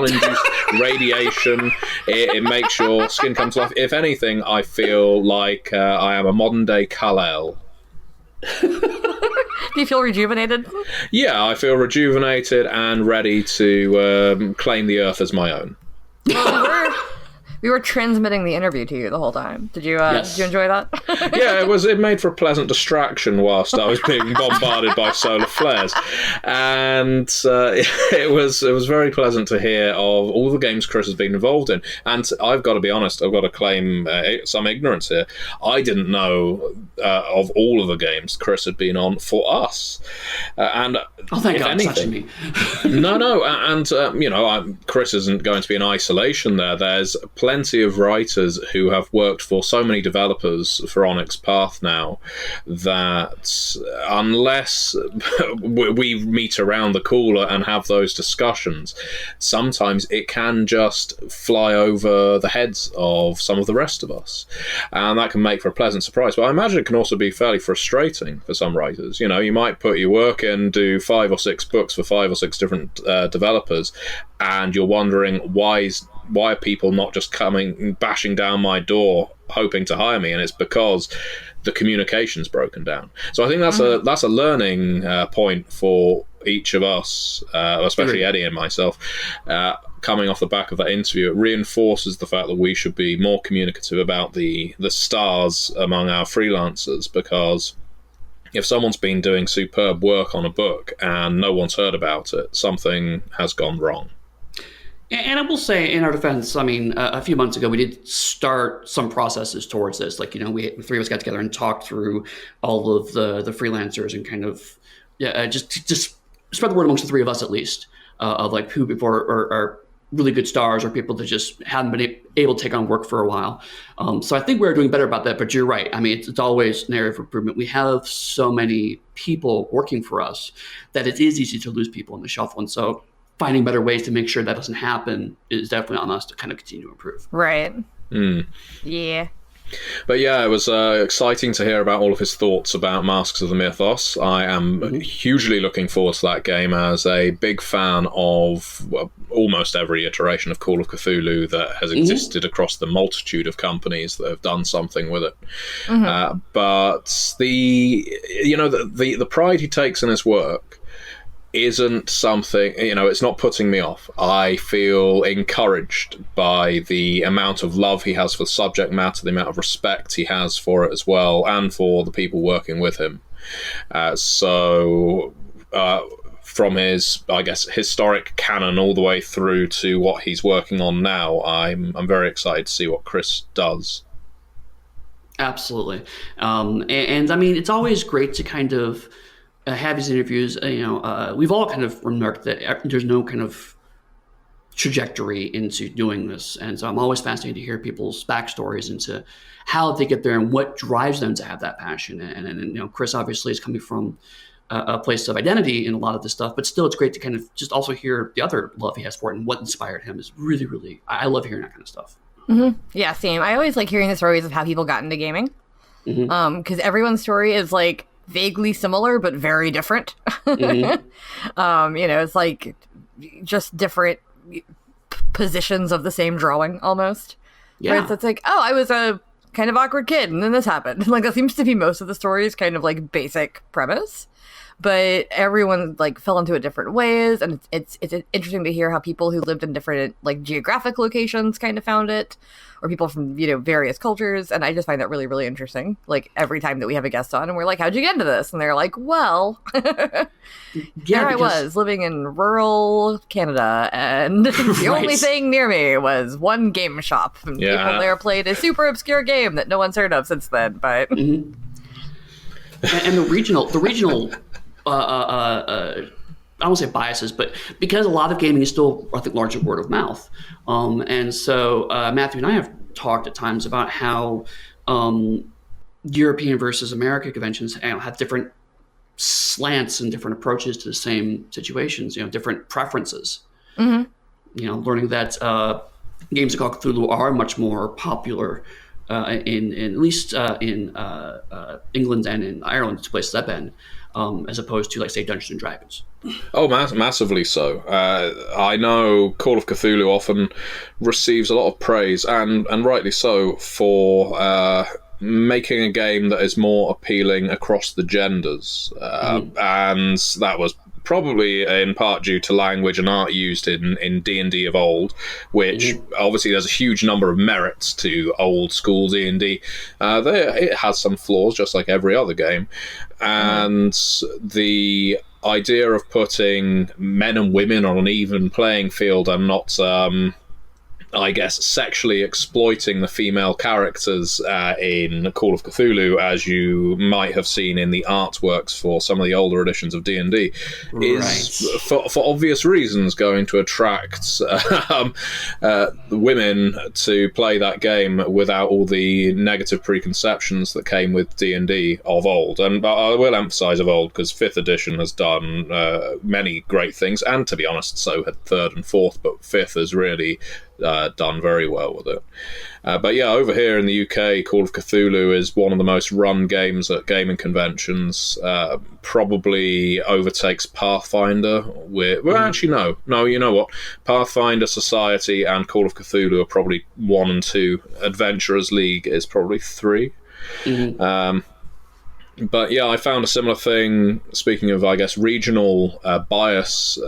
radiation. It makes your skin come to life. If anything, I feel like I am a modern-day Kal-El. Do you feel rejuvenated? Yeah, I feel rejuvenated and ready to claim the Earth as my own. We were transmitting the interview to you the whole time. Did you yes. Did you enjoy that? Yeah, it made for a pleasant distraction whilst I was being bombarded by solar flares, and it was very pleasant to hear of all the games Chris has been involved in. And I've got to be honest, I've got to claim some ignorance here. I didn't know of all of the games Chris had been on for us, and thank God, touching me. No, and Chris isn't going to be in isolation there. There's plenty of writers who have worked for so many developers for Onyx Path now that unless we meet around the cooler and have those discussions, sometimes it can just fly over the heads of some of the rest of us, and that can make for a pleasant surprise. But I imagine it can also be fairly frustrating for some writers. You might put your work in, do 5 or 6 books for 5 or 6 different developers, and you're wondering why are people not just bashing down my door hoping to hire me? And it's because the communication's broken down. So I think that's a learning point for each of us, especially Eddy and myself. Coming off the back of that interview, it reinforces the fact that we should be more communicative about the stars among our freelancers, because if someone's been doing superb work on a book and no one's heard about it, something has gone wrong. And I will say, in our defense, I mean, a few months ago, we did start some processes towards this. Like, the 3 of us got together and talked through all of the freelancers and kind of, just spread the word amongst the 3 of us, at least, of like who before or really good stars or people that just haven't been able to take on work for a while. So I think we're doing better about that, but you're right. I mean, it's always an area of improvement. We have so many people working for us that it is easy to lose people in the shuffle. And so finding better ways to make sure that doesn't happen is definitely on us to kind of continue to improve. Right. Yeah. But yeah, it was exciting to hear about all of his thoughts about Masks of the Mythos. I am hugely looking forward to that game as a big fan of almost every iteration of Call of Cthulhu that has existed across the multitude of companies that have done something with it. But the pride he takes in his work isn't something, it's not putting me off. I feel encouraged by the amount of love he has for the subject matter, the amount of respect he has for it as well, and for the people working with him. From his, I guess, historic canon all the way through to what he's working on now, I'm very excited to see what Chris does. Absolutely. And I mean, it's always great to kind of have these interviews. We've all kind of remarked that there's no kind of trajectory into doing this, and so I'm always fascinated to hear people's backstories into how they get there and what drives them to have that passion. And Chris obviously is coming from a place of identity in a lot of this stuff, but still, it's great to kind of just also hear the other love he has for it and what inspired him. Is really, really, I love hearing that kind of stuff. Yeah, same. I always like hearing the stories of how people got into gaming, because everyone's story is like vaguely similar but very different. It's like just different positions of the same drawing almost. Yeah. Right? So it's like, oh, I was a kind of awkward kid and then this happened. Like that seems to be most of the stories, kind of like basic premise. But everyone like fell into it different ways, and it's interesting to hear how people who lived in different like geographic locations kind of found it, or people from various cultures. And I just find that really, really interesting. Like every time that we have a guest on, and we're like, "How'd you get into this?" And they're like, "Well, there I was living in rural Canada, and the only thing near me was one game shop, and people there played a super obscure game that no one's heard of since then." But and the regional. I won't say biases, but because a lot of gaming is still, I think, largely word of mouth. And so Matthew and I have talked at times about how European versus American conventions have different slants and different approaches to the same situations, different preferences. Learning that games of Call of Cthulhu are much more popular in at least in England and in Ireland, to places I've been. As opposed to, like, say, Dungeons and Dragons. Oh, massively so. I know Call of Cthulhu often receives a lot of praise, and rightly so, for making a game that is more appealing across the genders. And that was probably in part due to language and art used in D&D of old, which obviously there's a huge number of merits to old school D&D. It has some flaws, just like every other game. And the idea of putting men and women on an even playing field and not, I guess, sexually exploiting the female characters in Call of Cthulhu, as you might have seen in the artworks for some of the older editions of D&D, is, for obvious reasons, going to attract women to play that game without all the negative preconceptions that came with D&D of old. And I will emphasise of old, because 5th edition has done many great things, and to be honest, so had 3rd and 4th, but 5th has really done very well with it. But yeah, over here in the UK, Call of Cthulhu is one of the most run games at gaming conventions. Probably overtakes Pathfinder. Actually, no. You know what? Pathfinder, Society, and Call of Cthulhu are probably 1 and 2. Adventurers League is probably 3. But yeah, I found a similar thing, speaking of, I guess, regional bias,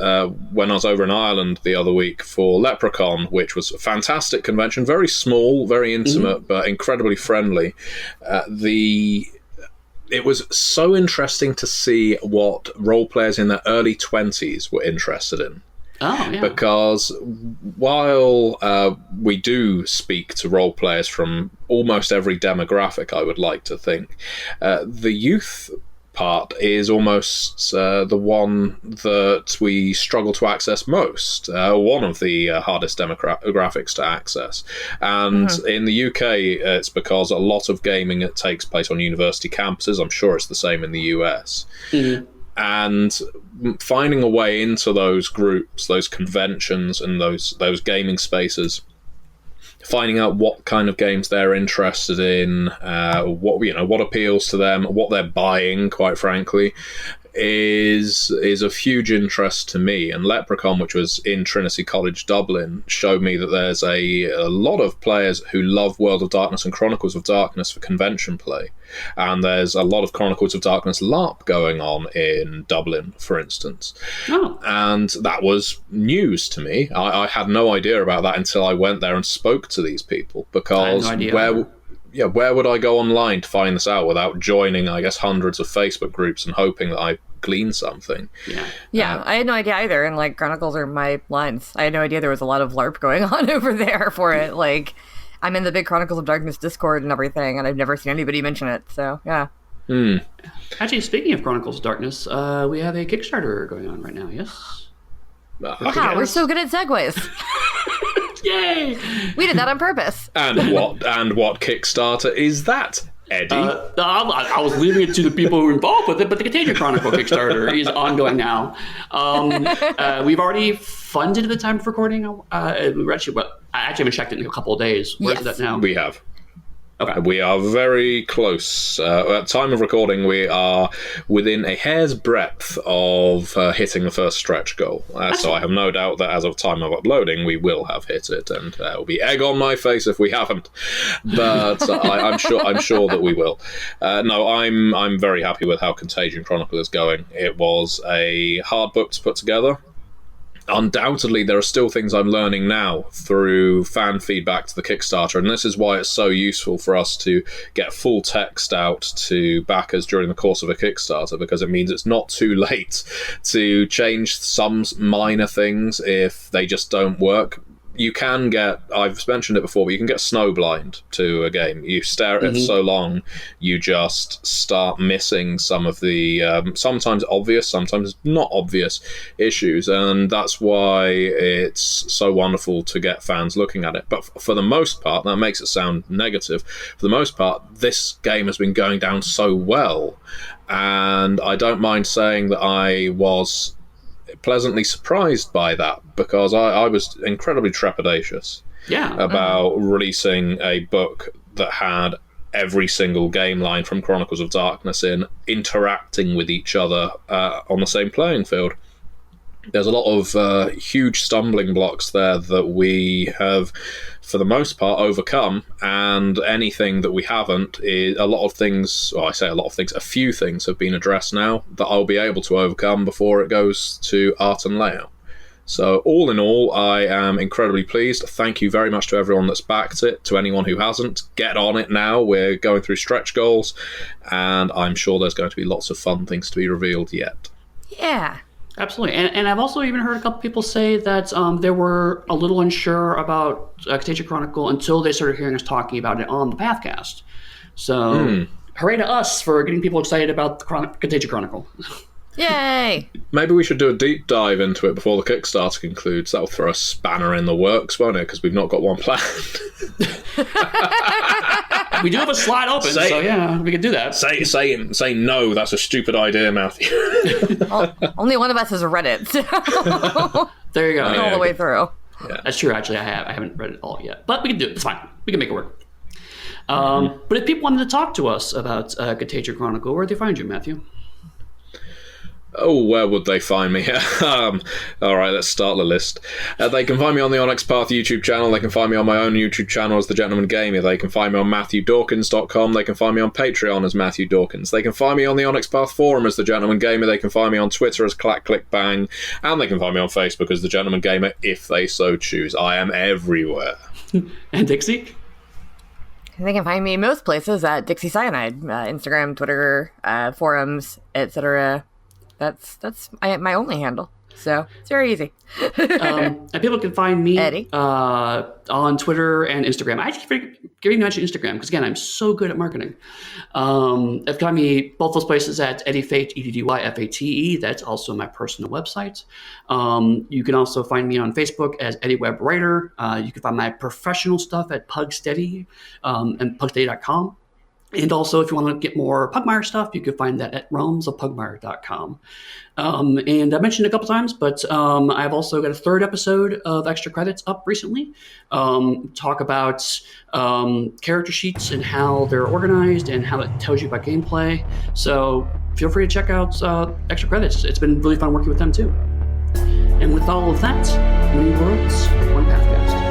when I was over in Ireland the other week for Leprechaun, which was a fantastic convention, very small, very intimate, but incredibly friendly. It was so interesting to see what role players in their early 20s were interested in. Oh, yeah. Because while we do speak to role players from almost every demographic, I would like to think, the youth part is almost the one that we struggle to access most, one of the hardest demographics to access. And in the UK, it's because a lot of gaming that takes place on university campuses. I'm sure it's the same in the US. And finding a way into those groups, those conventions, and those gaming spaces, finding out what kind of games they're interested in, what appeals to them, what they're buying, quite frankly, is of huge interest to me. And Leprechaun, which was in Trinity College, Dublin, showed me that there's a lot of players who love World of Darkness and Chronicles of Darkness for convention play. And there's a lot of Chronicles of Darkness LARP going on in Dublin, for instance. Oh. And that was news to me. I had no idea about that until I went there and spoke to these people, because where would I go online to find this out without joining, I guess, hundreds of Facebook groups and hoping that I glean something? Yeah, I had no idea either, and, like, Chronicles are my lines. I had no idea there was a lot of LARP going on over there for it. Like, I'm in the big Chronicles of Darkness Discord and everything, and I've never seen anybody mention it, so, yeah. Actually, speaking of Chronicles of Darkness, we have a Kickstarter going on right now, yes? Wow, we're so good at segues. Yay! We did that on purpose. And what Kickstarter is that, Eddie? I was leaving it to the people who are involved with it, but the Contagion Chronicle Kickstarter is ongoing now. We've already funded at the time of recording. I actually haven't checked it in a couple of days. Where's that now? We have. Okay. We are very close. At time of recording, we are within a hair's breadth of hitting the first stretch goal. So I have no doubt that as of time of uploading, we will have hit it, and there will be egg on my face if we haven't. But I'm sure that we will. No, I'm very happy with how Contagion Chronicle is going. It was a hard book to put together. Undoubtedly, there are still things I'm learning now through fan feedback to the Kickstarter, and this is why it's so useful for us to get full text out to backers during the course of a Kickstarter, because it means it's not too late to change some minor things if they just don't work. You can get, I've mentioned it before, but you can get snowblind to a game. You stare at it so long, you just start missing some of the sometimes obvious, sometimes not obvious issues, and that's why it's so wonderful to get fans looking at it. But for the most part, that makes it sound negative, for the most part, this game has been going down so well, and I don't mind saying that I was pleasantly surprised by that, because I was incredibly trepidatious about releasing a book that had every single game line from Chronicles of Darkness interacting with each other on the same playing field. There's a lot of huge stumbling blocks there that we have, for the most part, overcome, and anything that we haven't, is a lot of things, well, I say a lot of things, a few things have been addressed now that I'll be able to overcome before it goes to art and layout. So all in all, I am incredibly pleased. Thank you very much to everyone that's backed it. To anyone who hasn't, get on it now. We're going through stretch goals, and I'm sure there's going to be lots of fun things to be revealed yet. Yeah. Absolutely. And I've also even heard a couple people say that they were a little unsure about Contagion Chronicle until they started hearing us talking about it on the Pathcast. So hooray to us for getting people excited about the Contagion Chronicle. Yay! Maybe we should do a deep dive into it before the Kickstarter concludes. That'll throw a spanner in the works, won't it? Because we've not got one planned. We do have a slot open, so yeah, we can do that. Say no, that's a stupid idea, Matthew. Well, only one of us has read it, so there you go. All the way through. Yeah. That's true, actually. I haven't read it all yet. But we can do it. It's fine. We can make it work. But if people wanted to talk to us about Contagion Chronicle, where would they find you, Matthew? Oh, where would they find me? All right, let's start the list. They can find me on the Onyx Path YouTube channel. They can find me on my own YouTube channel as The Gentleman Gamer. They can find me on MatthewDawkins.com. They can find me on Patreon as Matthew Dawkins. They can find me on the Onyx Path forum as The Gentleman Gamer. They can find me on Twitter as Clack Click Bang. And they can find me on Facebook as The Gentleman Gamer if they so choose. I am everywhere. And Dixie? They can find me most places at Dixie Cyanide. Instagram, Twitter, forums, etc. That's my only handle. So it's very easy. And people can find me Eddy. On Twitter and Instagram. I keep giving mention Instagram because, again, I'm so good at marketing. I've got me both those places at EddyFate, EDDYFATE. That's also my personal website. You can also find me on Facebook as Eddy Web Writer. You can find my professional stuff at Pugsteady and pugsteady.com. And also, if you want to get more Pugmire stuff, you can find that at realmsofpugmire.com. And I mentioned it a couple times, but I've also got a third episode of Extra Credits up recently. Talk about character sheets and how they're organized and how it tells you about gameplay. So feel free to check out Extra Credits. It's been really fun working with them, too. And with all of that, many words, one Pathcast.